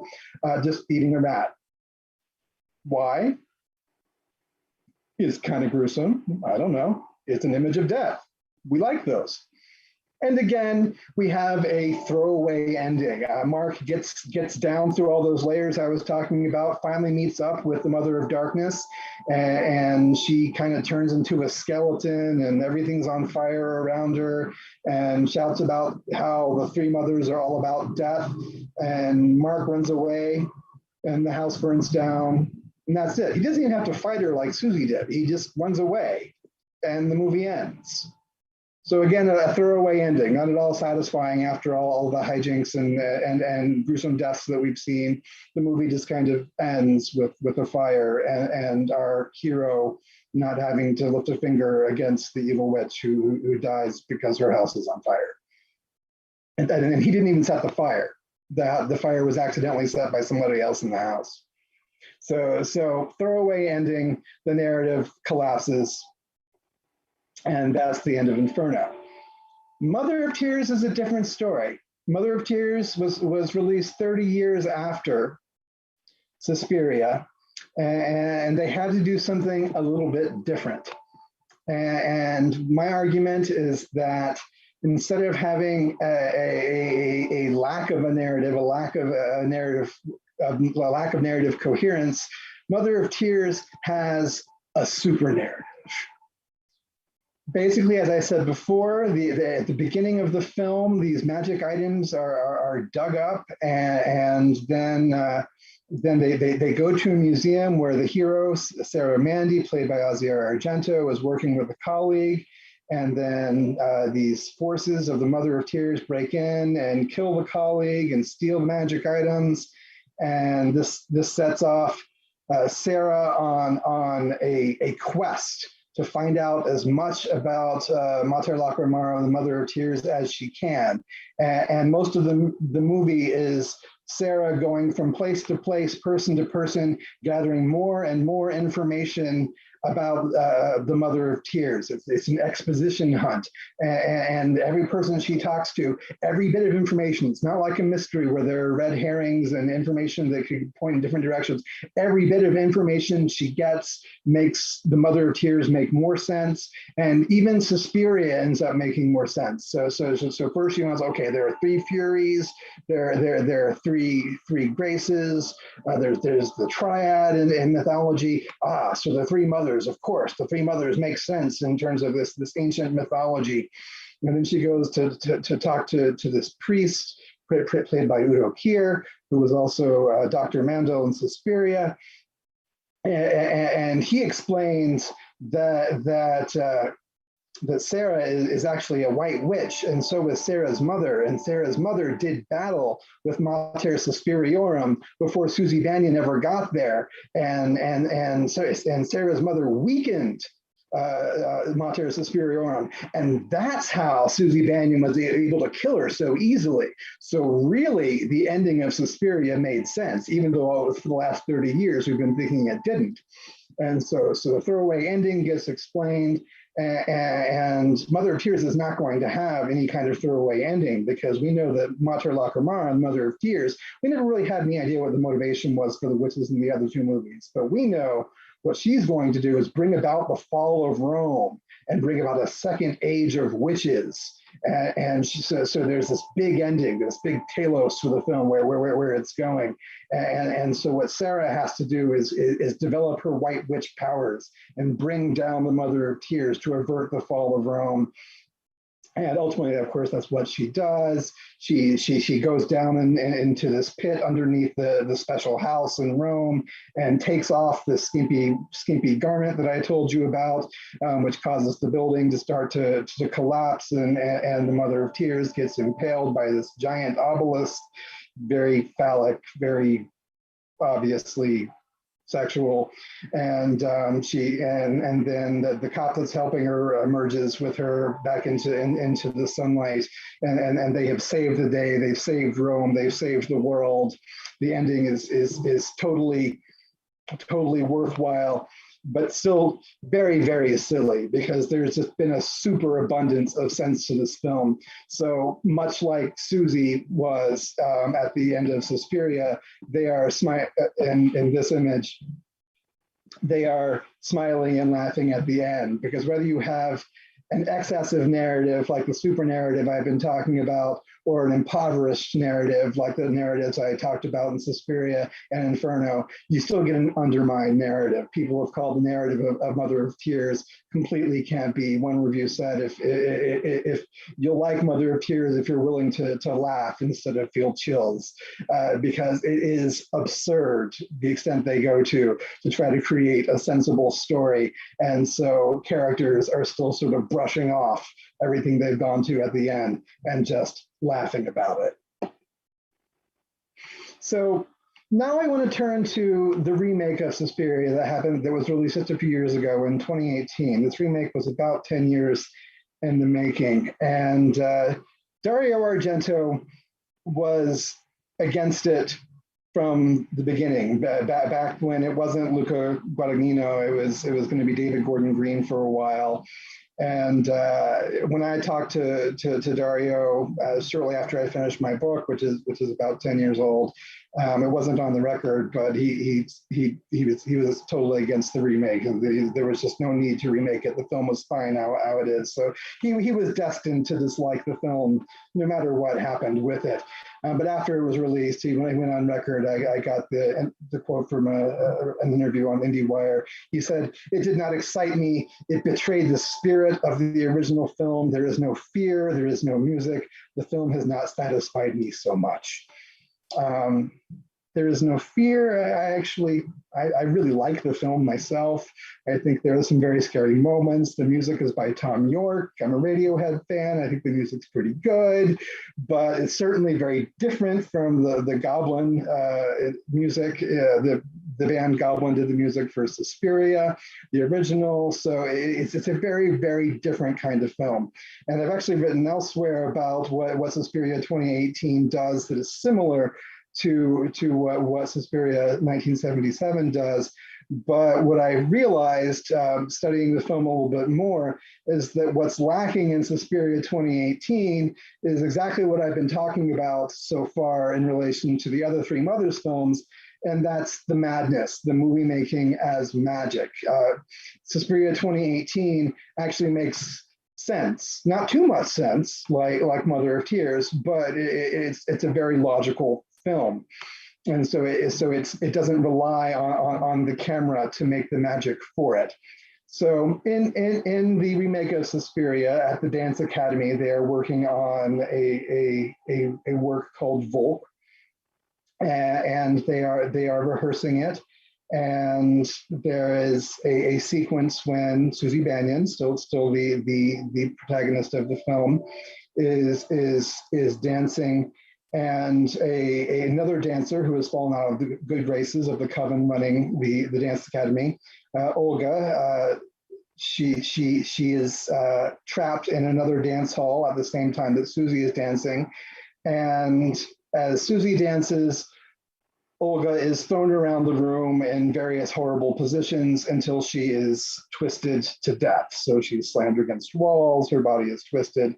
just eating a rat. Why? It's kind of gruesome. I don't know. It's an image of death. We like those. And again, we have a throwaway ending. Mark gets down through all those layers I was talking about, finally meets up with the Mother of Darkness, and she kind of turns into a skeleton and everything's on fire around her and shouts about how the three mothers are all about death. And Mark runs away and the house burns down. And that's it. He doesn't even have to fight her like Susie did. He just runs away and the movie ends. So again, a throwaway ending, not at all satisfying after all the hijinks and gruesome deaths that we've seen. The movie just kind of ends with a fire and our hero not having to lift a finger against the evil witch who dies because her house is on fire. And he didn't even set the fire. The fire was accidentally set by somebody else in the house. So throwaway ending, the narrative collapses, and that's the end of Inferno. Mother of Tears is a different story. Mother of Tears was released 30 years after Suspiria, and they had to do something a little bit different. And my argument is that instead of having a lack of a narrative, a lack of narrative coherence, Mother of Tears has a super narrative. Basically, as I said before, at the beginning of the film, these magic items are dug up, and then they go to a museum where the hero, Sarah Mandy, played by Dario Argento, is working with a colleague, and then these forces of the Mother of Tears break in and kill the colleague and steal the magic items, and this sets off Sarah on a quest to find out as much about Mater Lacrimara, the Mother of Tears, as she can. And most of the movie is Sarah going from place to place, person to person, gathering more and more information about the Mother of Tears. It's an exposition hunt. And every person she talks to, every bit of information, it's not like a mystery where there are red herrings and information that could point in different directions. Every bit of information she gets makes the Mother of Tears make more sense. And even Suspiria ends up making more sense. So first she wants, okay, there are three Furies, there are three graces, there's the triad in mythology. So the three mothers, of course, the three mothers make sense in terms of this ancient mythology. And then she goes to talk to this priest played by Udo Kier, who was also Dr. Mandel in Suspiria. And he explains that Sarah is actually a white witch, and so was Sarah's mother. And Sarah's mother did battle with Mater Suspiriorum before Susie Bannion ever got there. And Sarah's mother weakened Mater Suspiriorum, and that's how Susie Bannion was able to kill her so easily. So really, the ending of Suspiria made sense, even though for the last 30 years we've been thinking it didn't. And so the throwaway ending gets explained, and Mother of Tears is not going to have any kind of throwaway ending, because we know that Mater Lacrimae, Mother of Tears, we never really had any idea what the motivation was for the witches in the other two movies. But we know what she's going to do is bring about the fall of Rome and bring about a second age of witches. And so there's this big ending, this big telos for the film where it's going. And so what Sarah has to do is develop her white witch powers and bring down the Mother of Tears to avert the fall of Rome. And ultimately, of course, that's what she does. She goes down into this pit underneath the special house in Rome and takes off the skimpy garment that I told you about, which causes the building to start to collapse. And the Mother of Tears gets impaled by this giant obelisk, very phallic, very obviously sexual, and then the cop that's helping her emerges with her back into the sunlight, and they have saved the day, they've saved Rome, they've saved the world. The ending is totally worthwhile, but still very, very silly, because there's just been a super abundance of sense to this film. So much like Susie was at the end of Suspiria, they are in this image, they are smiling and laughing at the end, because whether you have an excessive narrative like the super narrative I've been talking about, or an impoverished narrative like the narratives I talked about in Suspiria and Inferno, you still get an undermined narrative. People have called the narrative of Mother of Tears completely campy. One review said, if you'll like Mother of Tears if you're willing to laugh instead of feel chills, because it is absurd the extent they go to try to create a sensible story. And so characters are still sort of brushing off everything they've gone to at the end and just laughing about it. So now I want to turn to the remake of Suspiria that was released just a few years ago in 2018. This remake was about 10 years in the making. And Dario Argento was against it from the beginning, back when it wasn't Luca Guadagnino, it was going to be David Gordon Green for a while. And when I talked to Dario shortly after I finished my book, which is about 10 years old, it wasn't on the record, but he was totally against the remake. There was just no need to remake it. The film was fine how it is. So he was destined to dislike the film no matter what happened with it. But after it was released, when he went on record, I got the quote from an interview on IndieWire. He said, "It did not excite me. It betrayed the spirit of the original film. There is no fear. There is no music. The film has not satisfied me so much." There is no fear. I really like the film myself. I think there are some very scary moments. The music is by Tom York. I'm a Radiohead fan. I think the music's pretty good, but it's certainly very different from the Goblin music. The band Goblin did the music for Suspiria, the original. So it's a very, very different kind of film. And I've actually written elsewhere about what Suspiria 2018 does that is similar to what Suspiria 1977 does. But what I realized studying the film a little bit more is that what's lacking in Suspiria 2018 is exactly what I've been talking about so far in relation to the other three Mothers films, and that's the madness, the movie making as magic. Suspiria 2018 actually makes sense, not too much sense like Mother of Tears, but it's a very logical film. And so it doesn't rely on the camera to make the magic for it. So in the remake of Suspiria at the Dance Academy, they are working on a work called Volk, and they are rehearsing it. And there is a sequence when Susie Bannion, still the protagonist of the film, is dancing, and another dancer who has fallen out of the good graces of the coven running the Dance Academy, Olga, she is trapped in another dance hall at the same time that Susie is dancing. And as Susie dances, Olga is thrown around the room in various horrible positions until she is twisted to death. So she's slammed against walls, her body is twisted.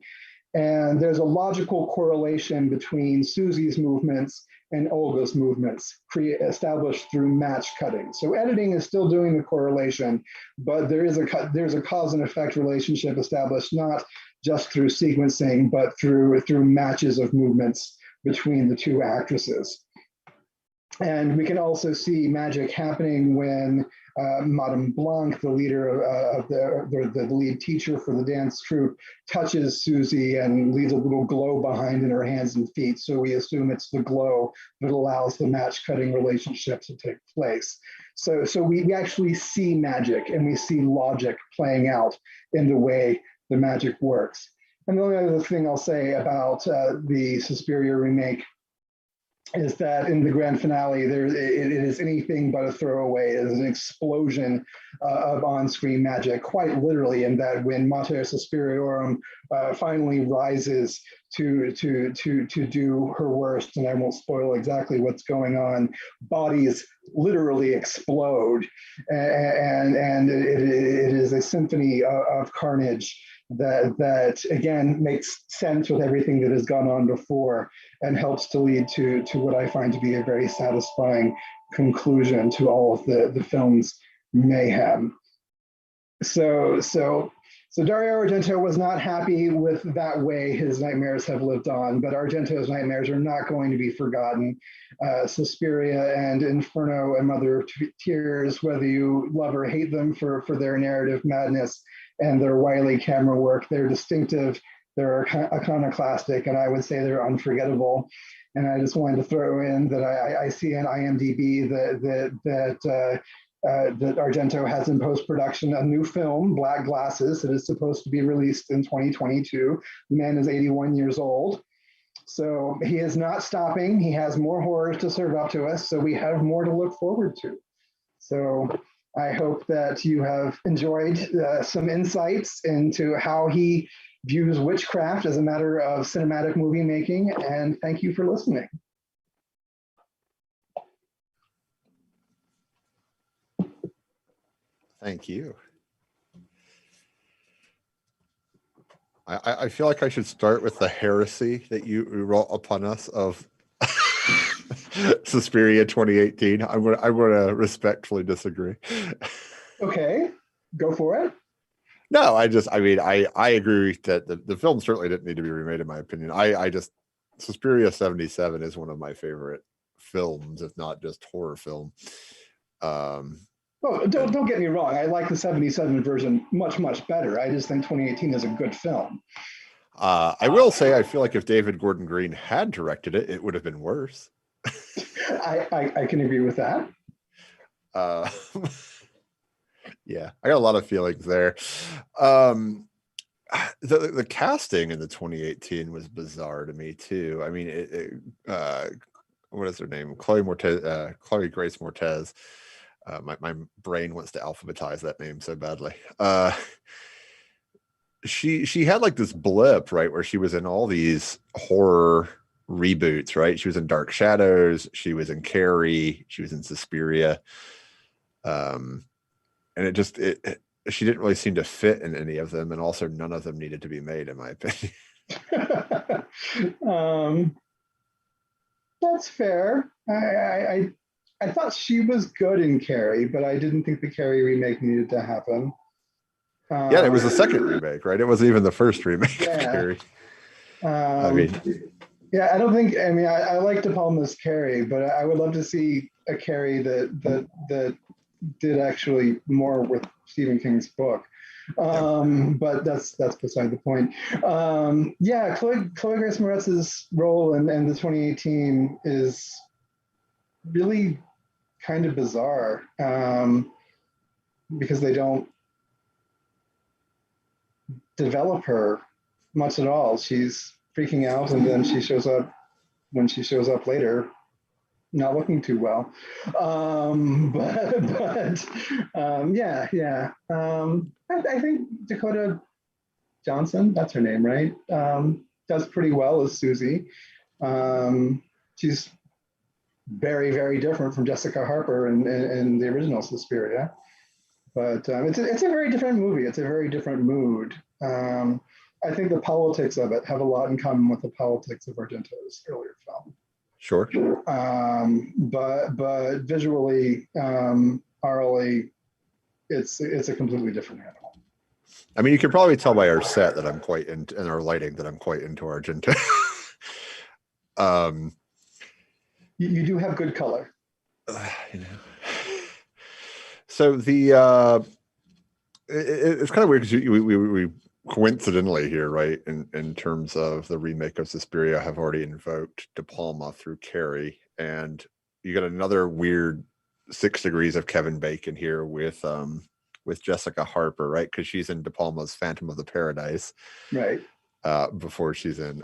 And there's a logical correlation between Susie's movements and Olga's movements established through match cutting. So editing is still doing the correlation, but there's a cause and effect relationship established not just through sequencing, but through matches of movements between the two actresses. And we can also see magic happening when Madame Blanc, the leader of the lead teacher for the dance troupe, touches Susie and leaves a little glow behind in her hands and feet. So we assume it's the glow that allows the match cutting relationship to take place. So we actually see magic and we see logic playing out in the way the magic works. And the only other thing I'll say about the Suspiria remake is that in the grand finale, it is anything but a throwaway. It is an explosion of on-screen magic, quite literally, in that when Mater Suspiriorum finally rises to do her worst, and I won't spoil exactly what's going on, bodies literally explode, and it is a symphony of carnage that again makes sense with everything that has gone on before and helps to lead to what I find to be a very satisfying conclusion to all of the film's mayhem. So Dario Argento was not happy with that way his nightmares have lived on, but Argento's nightmares are not going to be forgotten. Suspiria and Inferno and Mother of Tears, whether you love or hate them for their narrative madness and their wily camera work, they're distinctive, they're iconoclastic, and I would say they're unforgettable. And I just wanted to throw in that I see on IMDb that Argento has in post-production a new film, Black Glasses, that is supposed to be released in 2022. The man is 81 years old. So he is not stopping. He has more horrors to serve up to us, so we have more to look forward to. So I hope that you have enjoyed some insights into how he views witchcraft as a matter of cinematic movie making, and thank you for listening. Thank you. I feel like I should start with the heresy that you wrote upon us of Suspiria 2018. I'm gonna respectfully disagree. Okay, go for it. No, I agree that the film certainly didn't need to be remade, in my opinion. I just Suspiria 77 is one of my favorite films, if not just horror film. Oh, don't get me wrong. I like the 77 version much better. I just think 2018 is a good film. I will say I feel like if David Gordon Green had directed it, it would have been worse. I can agree with that. Yeah, I got a lot of feelings there. The casting in the 2018 was bizarre to me too. I mean, what is her name? Chloe Grace Moretz. My brain wants to alphabetize that name so badly. She had like this blip, right, where she was in all these horror reboots, right? She was in Dark Shadows, she was in Carrie, she was in Suspiria, and she didn't really seem to fit in any of them, and also none of them needed to be made, in my opinion. That's fair. I thought she was good in Carrie, but I didn't think the Carrie remake needed to happen. Yeah, it was the second remake, right? It wasn't even the first remake of Carrie. Yeah, I don't think. I mean, I like De Palma's Carrie, but I would love to see a Carrie that did actually more with Stephen King's book. But that's beside the point. Yeah, Chloe Grace Moretz's role in the 2018 is really kind of bizarre, because they don't develop her much at all. She's freaking out, and then she shows up when she shows up later, not looking too well. Yeah. I think Dakota Johnson, that's her name, right? Does pretty well as Susie. She's very, very different from Jessica Harper in the original Suspiria. But it's a very different movie. It's a very different mood. I think the politics of it have a lot in common with the politics of Argento's earlier film. Sure. But visually, orally, it's a completely different animal. I mean, you can probably tell by our set that I'm quite into, and our lighting, that I'm quite into Argento. You do have good color. You know. So the it's kind of weird because we coincidentally here, right, in terms of the remake of Suspiria, have already invoked De Palma through Carrie, and you got another weird 6 degrees of Kevin Bacon here with Jessica Harper, right? Because she's in De Palma's Phantom of the Paradise, right? Before she's in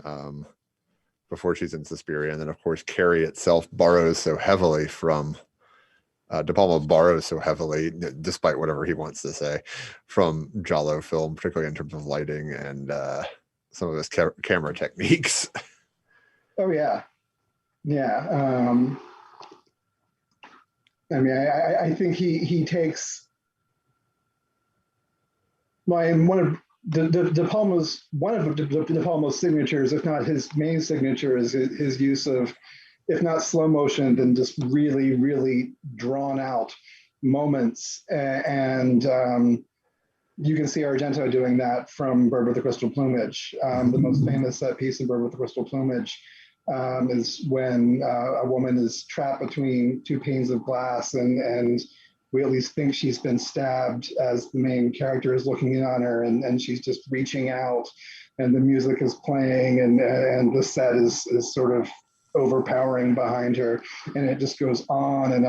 Suspiria, and then of course Carrie itself borrows so heavily from De Palma borrows so heavily, despite whatever he wants to say, from Giallo film, particularly in terms of lighting and some of his camera techniques. Oh yeah. I mean, I think he takes one of De Palma's signatures, if not his main signature, is his use of, if not slow motion, then just really, really drawn out moments. And you can see Argento doing that from Bird with the Crystal Plumage. The most famous set piece in Bird with the Crystal Plumage is when a woman is trapped between 2 panes of glass, and we at least think she's been stabbed as the main character is looking in on her, and she's just reaching out, and the music is playing, and the set is sort of overpowering behind her, and it just goes on, and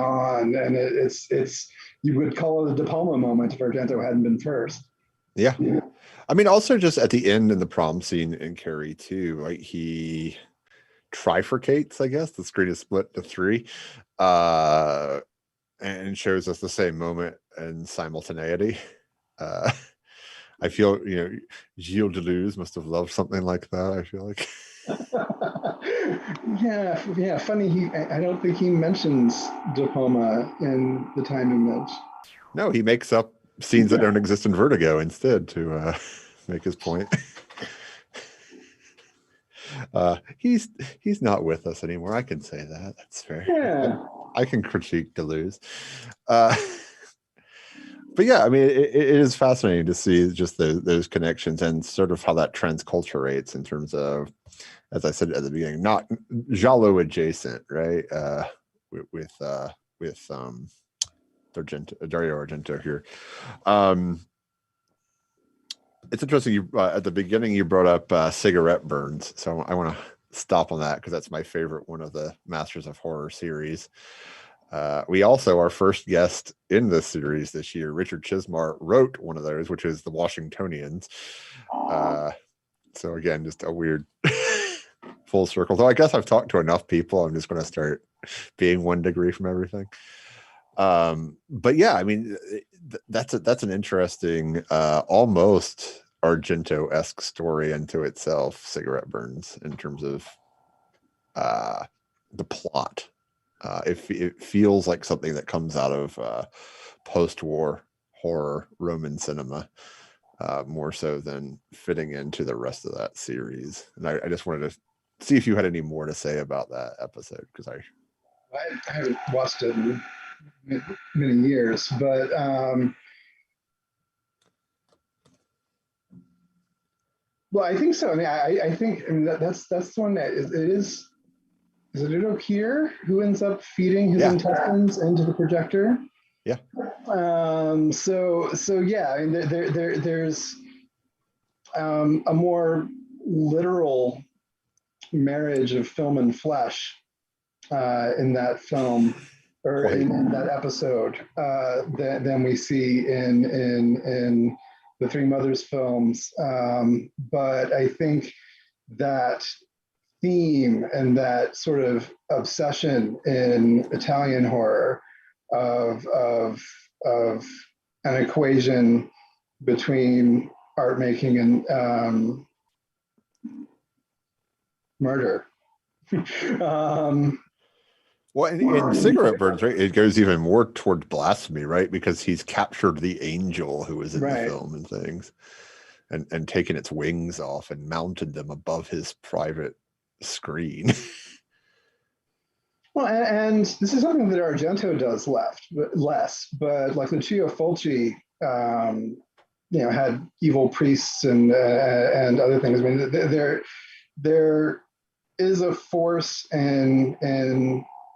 it's you would call it a De Palma moment if Argento hadn't been first. Yeah. I mean, also just at the end in the prom scene in Carrie too, right? He trifurcates, I guess the screen is split to 3, and shows us the same moment in simultaneity. I feel, Gilles Deleuze must have loved something like that, I feel like. yeah. Funny, I don't think he mentions De Palma in The Time Image. No, he makes up scenes that don't exist in Vertigo instead to make his point. He's not with us anymore. I can say that. That's fair. Yeah. I can critique Deleuze. But yeah, I mean, it is fascinating to see just those connections and sort of how that transculturates in terms of, as I said at the beginning, not Giallo adjacent, right? With Dario Argento here. It's interesting. You at the beginning you brought up cigarette burns, so I want to stop on that because that's my favorite one of the Masters of Horror series. We also, our first guest in this series this year, Richard Chismar, wrote one of those, which is the Washingtonians. So again, just a weird full circle. Though I guess I've talked to enough people, I'm just going to start being 1 degree from everything. But yeah, I mean, that's an interesting, almost Argento-esque story into itself, cigarette burns, in terms of the plot. It feels like something that comes out of post-war horror Roman cinema, more so than fitting into the rest of that series. And I just wanted to see if you had any more to say about that episode, because I haven't watched it in many years, but well, I think so. I mean, I think that's the one that is it Udo Kier who ends up feeding his intestines into the projector? Yeah. So yeah, I mean, there's a more literal marriage of film and flesh in that film, or in that episode, than we see in the Three Mothers films. But I think that theme and that sort of obsession in Italian horror of an equation between art making and murder. Well, in Cigarette Burns, right, it goes even more toward blasphemy, right? Because he's captured the angel who was in the Right. film and things, and taken its wings off and mounted them above his private screen. Well, and this is something that Argento does less, but like Lucio Fulci, had evil priests and other things. I mean, there is a force in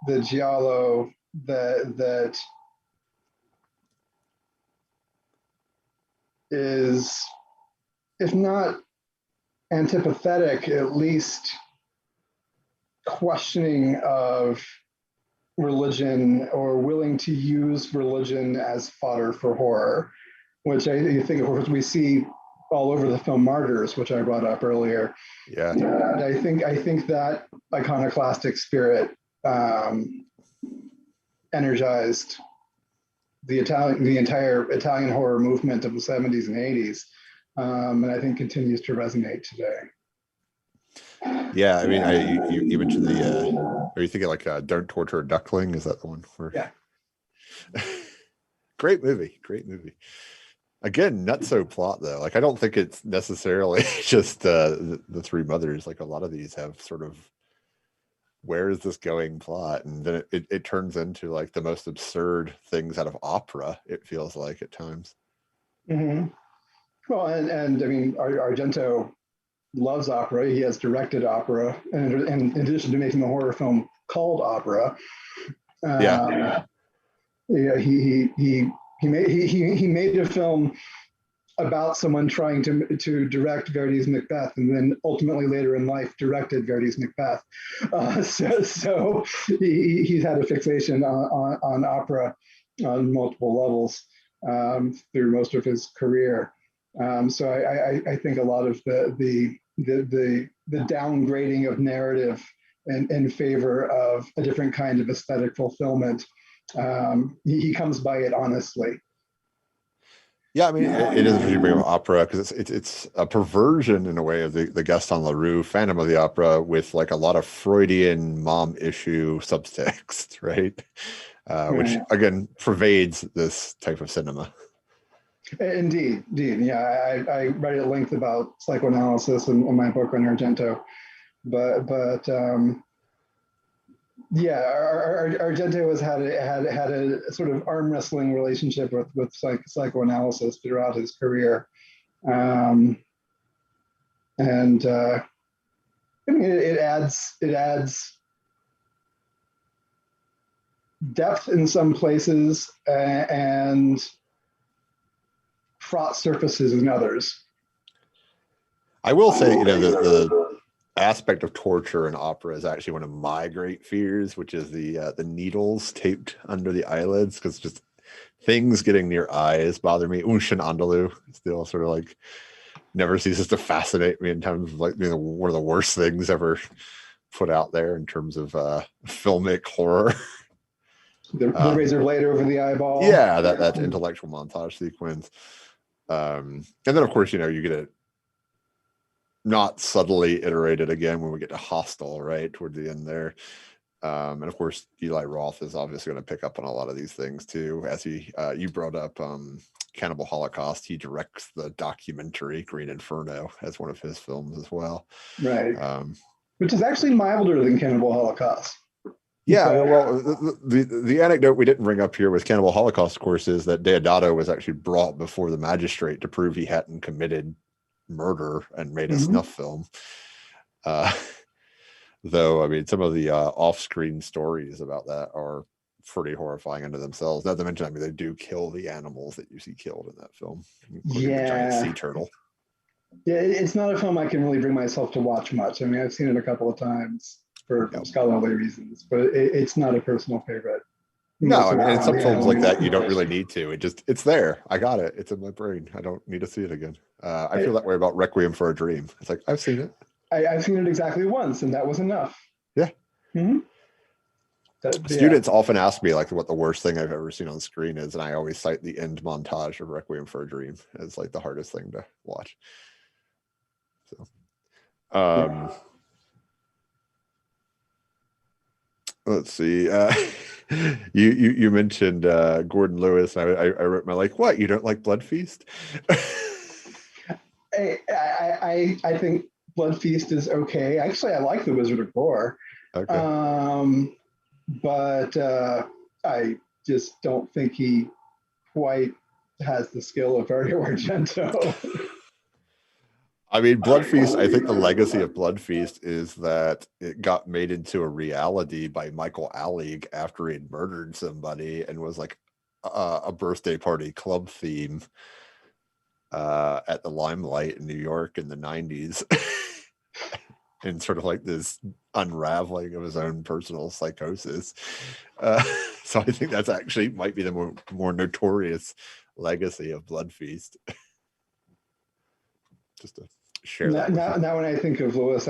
the giallo that is, if not antipathetic, at least questioning of religion or willing to use religion as fodder for horror, which I think, of course, we see all over the film Martyrs, which I brought up earlier. Yeah. And I think that iconoclastic spirit energized the entire Italian horror movement of the 70s and 80s, and I think continues to resonate today. Yeah, I mean, you mentioned are you thinking like Don't Torture a Duckling? Is that the one? Yeah. Great movie. Again, nutso plot though. Like, I don't think it's necessarily just the three mothers. Like, a lot of these have sort of, where is this going plot, and then it turns into like the most absurd things out of opera. It feels like at times. Mm-hmm. Well, and I mean, Argento loves opera. He has directed opera, and in addition to making the horror film called Opera, he made a film about someone trying to direct Verdi's Macbeth, and then ultimately later in life directed Verdi's Macbeth. So he's had a fixation on opera on multiple levels through most of his career. So I think a lot of the downgrading of narrative in favor of a different kind of aesthetic fulfillment, he comes by it honestly. Yeah, I mean, it is interesting to bring up opera because it's a perversion in a way of the Gaston Leroux Phantom of the Opera with like a lot of Freudian mom issue subtext, right? Which again pervades this type of cinema. Indeed. Yeah, I write at length about psychoanalysis in my book on Argento, but yeah, Argento has had a sort of arm wrestling relationship with psychoanalysis throughout his career, and I mean, it adds depth in some places and fraught surfaces in others. I will say, the aspect of torture in opera is actually one of my great fears, which is the needles taped under the eyelids, because just things getting near eyes bother me. Unshin Andalu still sort of like never ceases to fascinate me in terms of like one of the worst things ever put out there in terms of filmic horror. The razor blade over the eyeball. Yeah, that intellectual montage sequence. And then of course, you get it not subtly iterated again when we get to Hostel, right toward the end there. And of course, Eli Roth is obviously going to pick up on a lot of these things too. As you brought up Cannibal Holocaust, he directs the documentary Green Inferno as one of his films as well. Right. Which is actually milder than Cannibal Holocaust. Yeah, well, the anecdote we didn't bring up here with Cannibal Holocaust, of course, is that Deodato was actually brought before the magistrate to prove he hadn't committed murder and made a snuff film. Though, I mean, some of the off-screen stories about that are pretty horrifying unto themselves. Not to mention, I mean, they do kill the animals that you see killed in that film, including the giant sea turtle. Yeah, it's not a film I can really bring myself to watch much. I mean, I've seen it a couple of times for scholarly reasons, but it's not a personal favorite. No, I mean, in some films like that, you don't really need to. It's there. I got it. It's in my brain. I don't need to see it again. I feel that way about Requiem for a Dream. It's like, I've seen it. I've seen it exactly once, and that was enough. Yeah. Students often ask me like what the worst thing I've ever seen on screen is, and I always cite the end montage of Requiem for a Dream as like the hardest thing to watch. So, Let's see. You mentioned Gordon Lewis. I wrote my what? You don't like Blood Feast? I think Blood Feast is okay. Actually, I like The Wizard of Gore. Okay. But I just don't think he quite has the skill of Dario Argento. I mean, Blood Feast, I think the legacy of Blood Feast is that it got made into a reality by Michael Allig after he'd murdered somebody and was like a birthday party club theme at the Limelight in New York in the 90s. And sort of like this unraveling of his own personal psychosis. So I think that's actually might be the more notorious legacy of Blood Feast. Just to share that. Now, when I think of Lewis,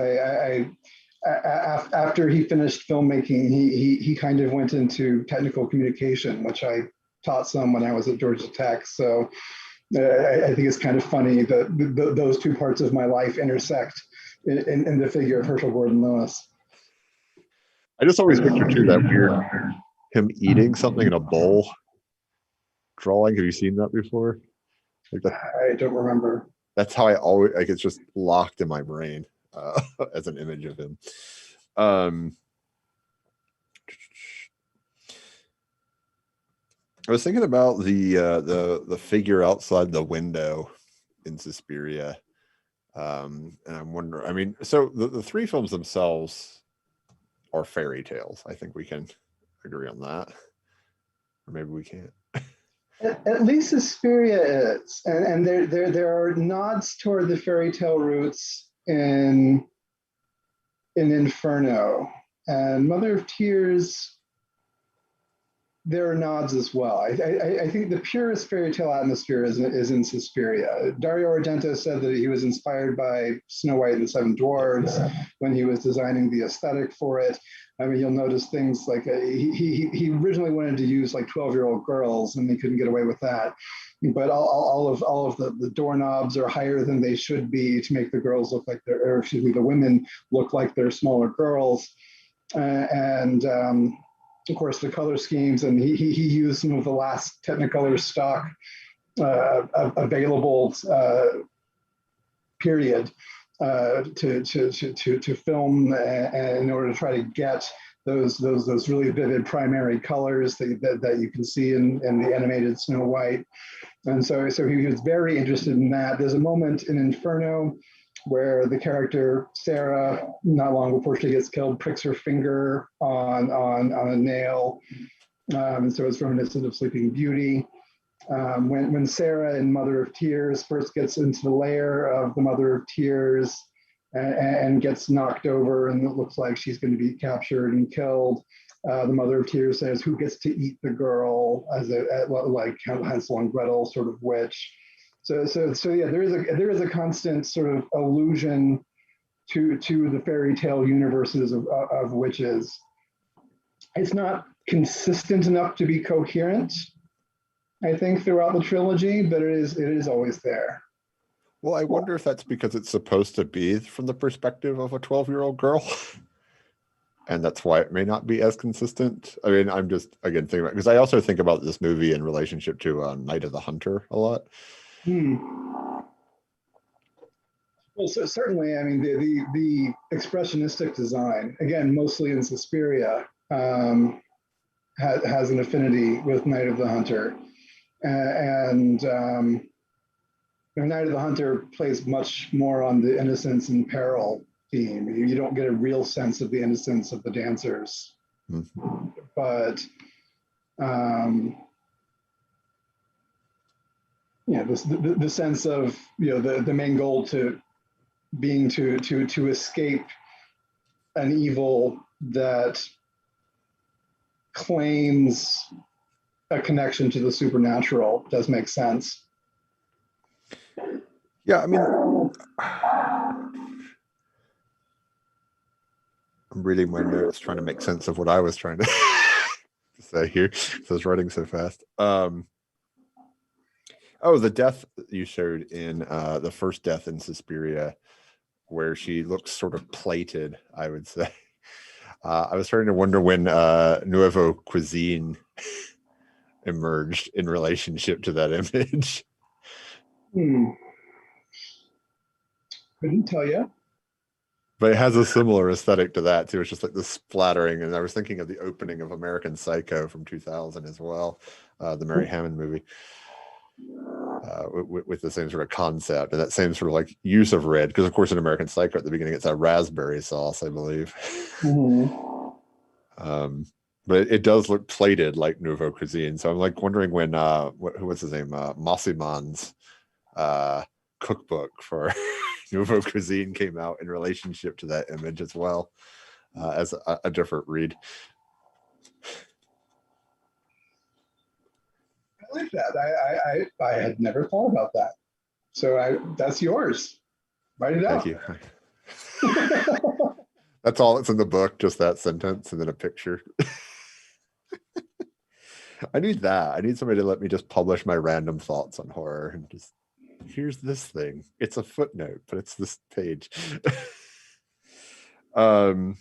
after he finished filmmaking, he kind of went into technical communication, which I taught some when I was at Georgia Tech. So I think it's kind of funny that those two parts of my life intersect in the figure of Herschel Gordon Lewis. I just always picture too that weird him eating something in a bowl drawing. Have you seen that before? Like that, I don't remember. That's how I always like. It's just locked in my brain as an image of him. I was thinking about the figure outside the window in Suspiria, and I'm wondering. I mean, so the three films themselves are fairy tales. I think we can agree on that, or maybe we can't. At least Suspiria is, and there are nods toward the fairy tale roots in Inferno, and Mother of Tears. There are nods as well. I think the purest fairy tale atmosphere is in Suspiria. Dario Argento said that he was inspired by Snow White and the Seven Dwarfs when he was designing the aesthetic for it. I mean, you'll notice things like he originally wanted to use like 12-year-old girls, and he couldn't get away with that. But all of the doorknobs are higher than they should be to make the girls look like they're, or excuse me, the women look like they're smaller girls, and of course, the color schemes, and he used some of the last Technicolor stock available period to film, and in order to try to get those really vivid primary colors that you can see in the animated Snow White. And so he was very interested in that. There's a moment in Inferno where the character Sarah, not long before she gets killed, pricks her finger on a nail. And so it's reminiscent of Sleeping Beauty. When Sarah in Mother of Tears first gets into the lair of the Mother of Tears and gets knocked over, and it looks like she's going to be captured and killed, the Mother of Tears says, "Who gets to eat the girl?" as like Hansel and Gretel sort of witch. So yeah, there is a constant sort of allusion to the fairy tale universes of witches. It's not consistent enough to be coherent, I think, throughout the trilogy, but it is always there. Well, I wonder if that's because it's supposed to be from the perspective of a 12-year-old girl. And that's why it may not be as consistent. I mean, I'm just, again, thinking about, because I also think about this movie in relationship to Night of the Hunter a lot. Well, so certainly, I mean, the expressionistic design, again, mostly in Suspiria, has an affinity with Night of the Hunter. And Night of the Hunter plays much more on the innocence and peril theme. You don't get a real sense of the innocence of the dancers. Mm-hmm. But the sense of the main goal to escape an evil that claims a connection to the supernatural does make sense. Yeah, I mean, I'm reading my notes trying to make sense of what I was trying to say here because I was writing so fast. Oh, the death you showed in the first death in Suspiria, where she looks sort of plated, I would say. I was starting to wonder when Nuevo Cuisine emerged in relationship to that image. Couldn't tell you. But it has a similar aesthetic to that too. It's just like the splattering. And I was thinking of the opening of American Psycho from 2000 as well, the Mary Hammond movie, with the same sort of concept and that same sort of like use of red. Because of course in American Psycho at the beginning it's a raspberry sauce, I believe. But it does look plated like Nouveau Cuisine. So I'm like wondering when what's his name, Mossiman's cookbook for Nouveau Cuisine came out in relationship to that image as well, as a different read. I like that. I had never thought about that. So that's yours. Write it out. Thank you. That's all that's in the book, just that sentence and then a picture. I need that. I need somebody to let me just publish my random thoughts on horror and just, here's this thing. It's a footnote, but it's this page. I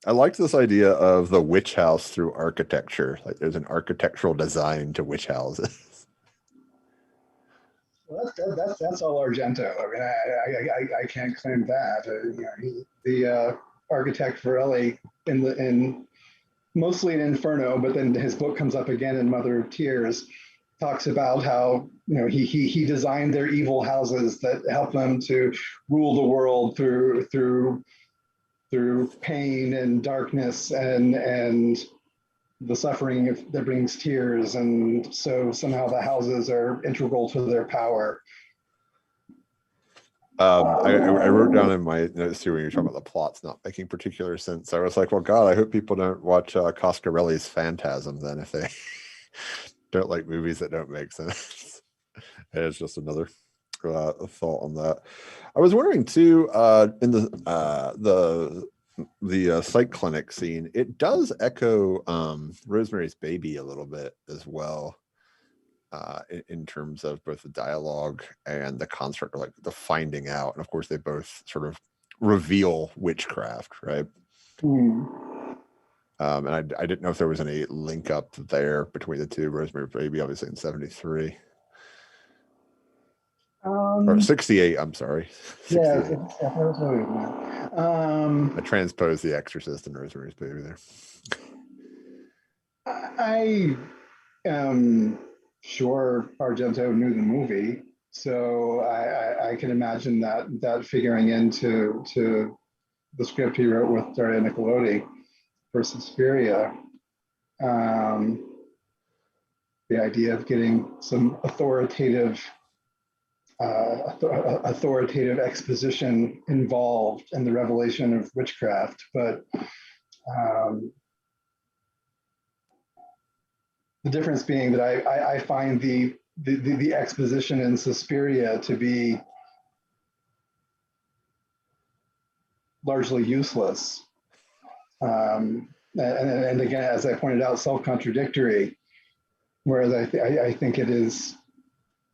liked this idea of the witch house through architecture. Like there's an architectural design to witch houses. Well, that's all Argento. I mean, I can't claim that. The architect for LA in mostly in Inferno, but then his book comes up again in Mother of Tears, talks about how he designed their evil houses that help them to rule the world through pain and darkness and the suffering that brings tears, and so somehow the houses are integral to their power. I wrote down in my notes too when you were talking about the plots not making particular sense. I was like, well, God, I hope people don't watch Coscarelli's Phantasm then if they don't like movies that don't make sense. It's just another thought on that. I was wondering too, in the psych clinic scene, it does echo Rosemary's Baby a little bit as well. In terms of both the dialogue and the construct, or like the finding out, and of course they both sort of reveal witchcraft, right? And I didn't know if there was any link up there between the two. Rosemary's Baby, obviously in 73 or 68. I'm sorry. 68. I transposed The Exorcist and Rosemary's Baby there. I am sure Argento knew the movie, so I can imagine that figuring into the script he wrote with Dario Argento for Suspiria. The idea of getting some authoritative exposition involved in the revelation of witchcraft, but the difference being that I find the exposition in Suspiria to be largely useless. And again, as I pointed out, self-contradictory, whereas I think it is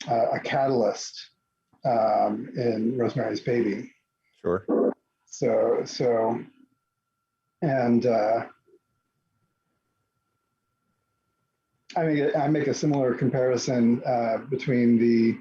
a catalyst in Rosemary's Baby. Sure. So and I make a similar comparison between the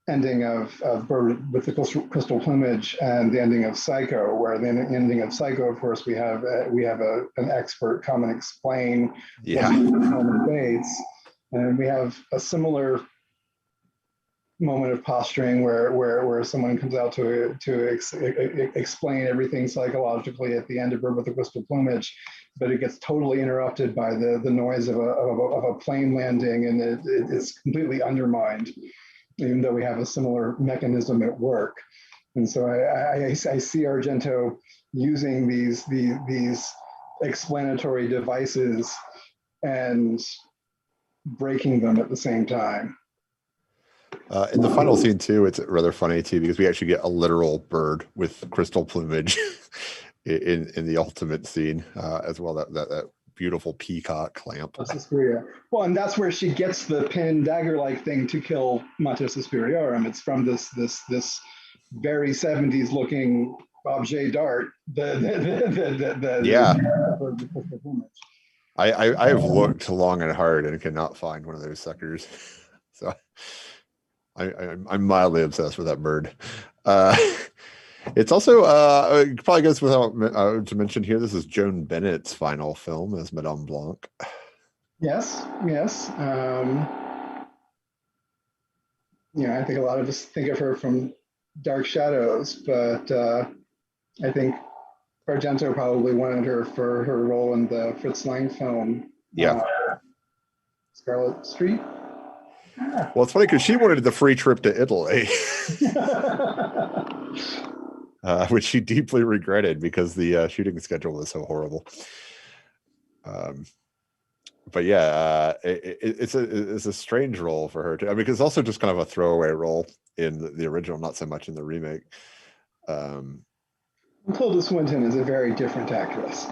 ending of Bird with the Crystal Plumage and the ending of Psycho, where the ending of Psycho, of course, we have an expert come and explain Norman Bates, and we have a similar moment of posturing where someone comes out to explain everything psychologically at the end of Bird with the Crystal Plumage, but it gets totally interrupted by the noise of a plane landing, and it's completely undermined, even though we have a similar mechanism at work. And so I see Argento using these explanatory devices and breaking them at the same time. In the final scene too, it's rather funny too, because we actually get a literal bird with crystal plumage in the ultimate scene as well. That beautiful peacock lamp. Suspiria. Well, and that's where she gets the pin dagger-like thing to kill Mater Suspiriorum. It's from this very 70s looking objet d'art. Yeah. I've looked long and hard and cannot find one of those suckers. So I'm mildly obsessed with that bird. It's also it probably goes without to mention here. This is Joan Bennett's final film as Madame Blanc. Yes. I think a lot of us think of her from Dark Shadows, but I think Argento probably wanted her for her role in the Fritz Lang film. Yeah. Scarlet Street. Well, it's funny because she wanted the free trip to Italy, which she deeply regretted because the shooting schedule was so horrible. But yeah, it's a strange role for her too. I mean, because it's also just kind of a throwaway role in the original, not so much in the remake. Tilda Swinton is a very different actress.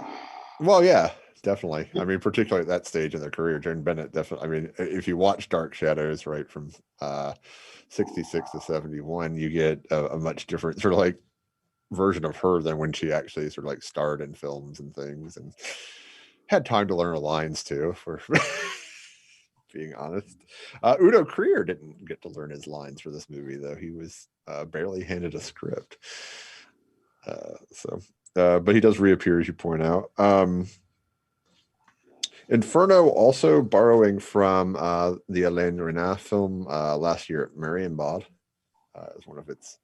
Well, yeah, definitely. I mean, particularly at that stage in their career, Joan Bennett definitely. I mean, if you watch Dark Shadows, right, from 66 to 71, you get a much different sort of like version of her than when she actually sort of like starred in films and things and had time to learn her lines too, for being honest. Udo Kier didn't get to learn his lines for this movie, though. He was barely handed a script. But he does reappear, as you point out. Inferno, also borrowing from the Alain Renat film last year at Marienbad, as one of its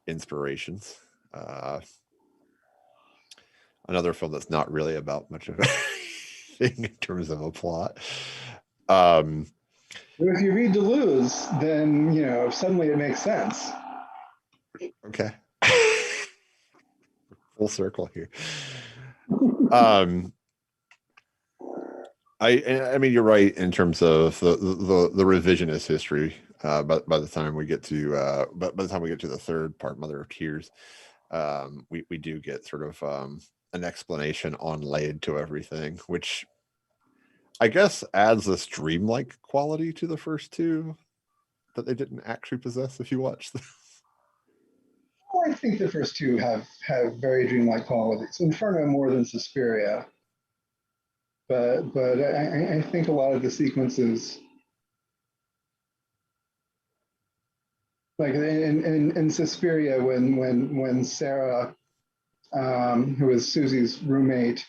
inspirations. Another film that's not really about much of anything in terms of a plot. If you read Deleuze, then suddenly it makes sense. Okay. Full circle here. I mean, you're right in terms of the revisionist history. But by the time we get to the third part, Mother of Tears, we do get sort of an explanation on laid to everything, which I guess adds this dreamlike quality to the first two that they didn't actually possess if you watch them. Well, I think the first two have very dreamlike qualities. Inferno more than Suspiria, but I think a lot of the sequences, like in Suspiria, when Sarah, who is Susie's roommate,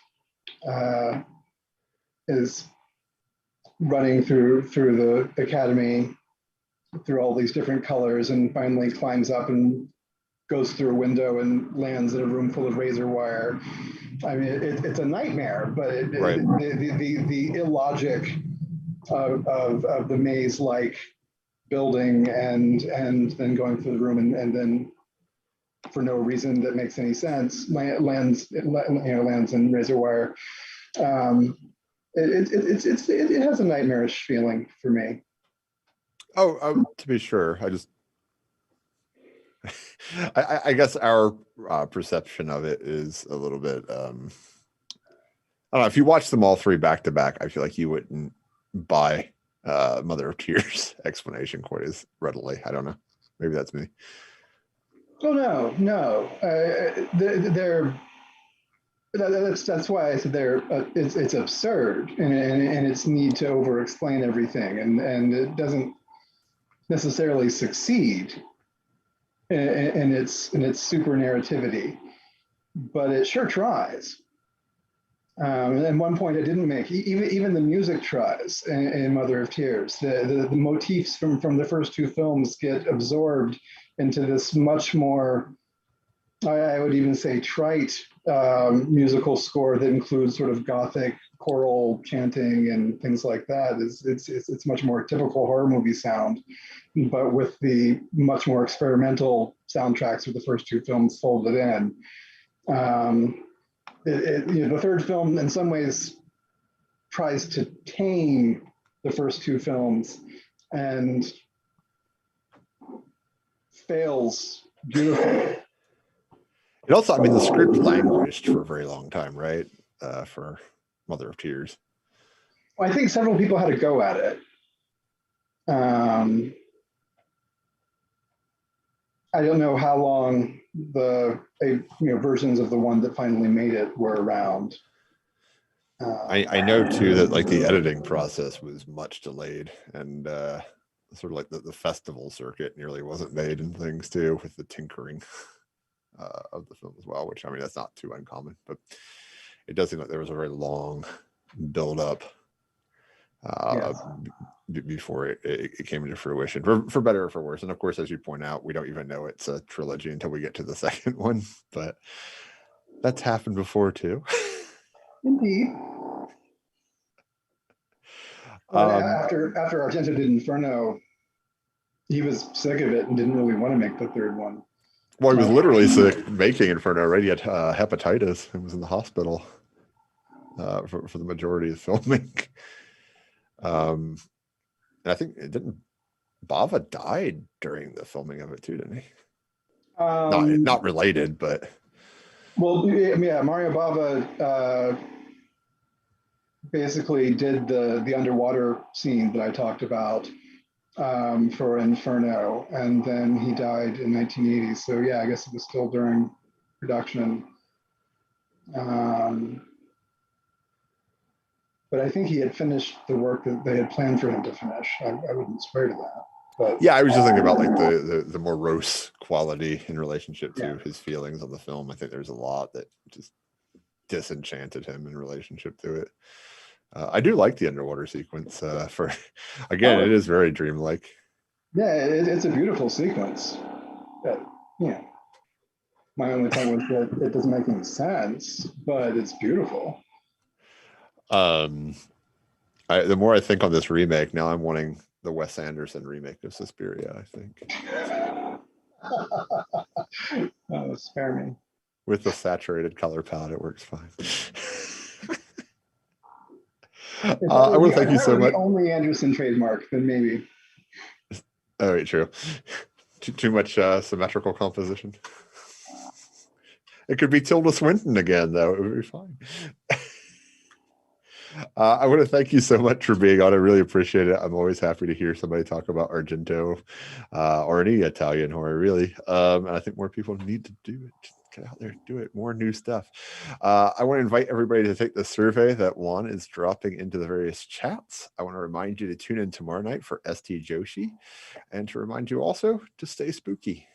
is running through the academy through all these different colors and finally climbs up and goes through a window and lands in a room full of razor wire. I mean, it's a nightmare, but Right. The illogic of the maze-like building and then going through the room and then for no reason that makes any sense lands in razor wire. It has a nightmarish feeling for me. Oh, to be sure, I guess our perception of it is a little bit. I don't know. If you watch them all three back to back, I feel like you wouldn't buy Mother of Tears explanation quite as readily. I don't know. Maybe that's me. Oh no. That's why I said it's absurd and its need to over-explain everything and it doesn't necessarily succeed in its super narrativity, but it sure tries. And one point I didn't make, even the music tries in Mother of Tears. The motifs from the first two films get absorbed into this much more, I would even say, trite musical score that includes sort of gothic choral chanting and things like that. It's much more typical horror movie sound, but with the much more experimental soundtracks of the first two films folded in. The third film, in some ways, tries to tame the first two films and fails beautifully. It also, I mean, the script languished for a very long time, right? For Mother of Tears. Well, I think several people had a go at it. I don't know how long the versions of the one that finally made it were around. I know too that like the editing process was much delayed, and sort of like the festival circuit nearly wasn't made, and things too, with the tinkering of the film as well, which I mean that's not too uncommon, but it does seem like there was a very long build up before it came into fruition, for better or for worse. And of course, as you point out, we don't even know it's a trilogy until we get to the second one, but that's happened before too. Indeed. After Argento did Inferno, he was sick of it and didn't really want to make the third one. Well, he was literally sick making Inferno, right? He had hepatitis and was in the hospital for the majority of filming. And I think Bava died during the filming of it too, didn't he? Not related, but. Well, yeah, Mario Bava basically did the underwater scene that I talked about for Inferno, and then he died in 1980. So yeah, I guess it was still during production. But I think he had finished the work that they had planned for him to finish. I wouldn't swear to that. But yeah, I was just thinking about like the morose quality in relationship to his feelings on the film. I think there's a lot that just disenchanted him in relationship to it. I do like the underwater sequence. It is very dreamlike. Yeah, it's a beautiful sequence. My only point was that it doesn't make any sense, but it's beautiful. The more I think on this remake, now I'm wanting the Wes Anderson remake of Suspiria, I think. Oh, spare me. With the saturated color palette, it works fine. I want to thank you so much. Only Anderson trademark, then maybe. Oh, wait, true. Too much symmetrical composition. It could be Tilda Swinton again, though. It would be fine. I want to thank you so much for being on. I really appreciate it. I'm always happy to hear somebody talk about Argento or any Italian horror, really. And I think more people need to do it. Just get out there, do it. More new stuff. I want to invite everybody to take the survey that Juan is dropping into the various chats. I want to remind you to tune in tomorrow night for ST Joshi, and to remind you also to stay spooky.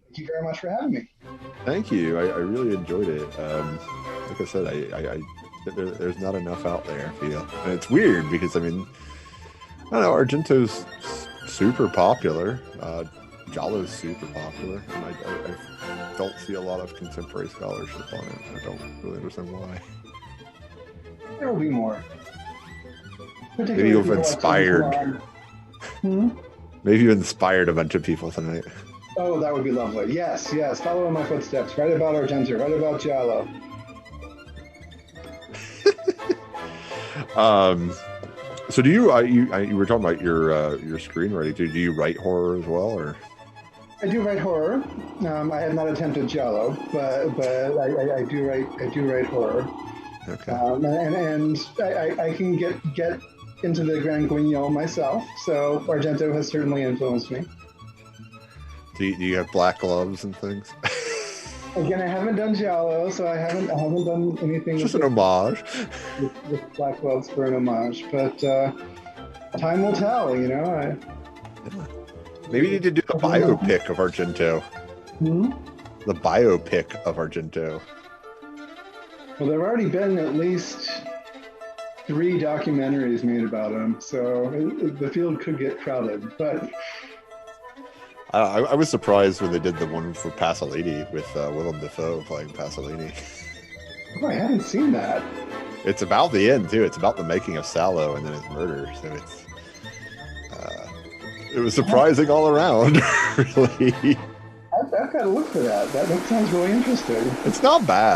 Thank you very much for having me. Thank you. I really enjoyed it. Like I said, there's not enough out there, I feel. And it's weird because, I mean, I don't know, Argento's super popular. Giallo's super popular. And I don't see a lot of contemporary scholarship on it. I don't really understand why. There will be more. Maybe you've inspired. Maybe you've inspired a bunch of people tonight. Oh, that would be lovely. Yes. Follow in my footsteps. Write about Argento. Write about Giallo. So do you were talking about your screenwriting. Do you write horror as well, or? I do write horror. I have not attempted Giallo, but I do write horror. Okay. And I can get into the Grand Guignol myself. So Argento has certainly influenced me. Do you have black gloves and things? Again, I haven't done Giallo, so I haven't done anything. Just an homage. With black gloves for an homage, but time will tell. Yeah. Maybe you need to do the biopic of Argento. The biopic of Argento. Well, there have already been at least 3 documentaries made about him, so the field could get crowded, but. I was surprised when they did the one for Pasolini with Willem Dafoe playing Pasolini. Oh, I haven't seen that. It's about the end too. It's about the making of Sallow and then his murder. So it was surprising all around, really. I've got to look for that. That sounds really interesting. It's not bad.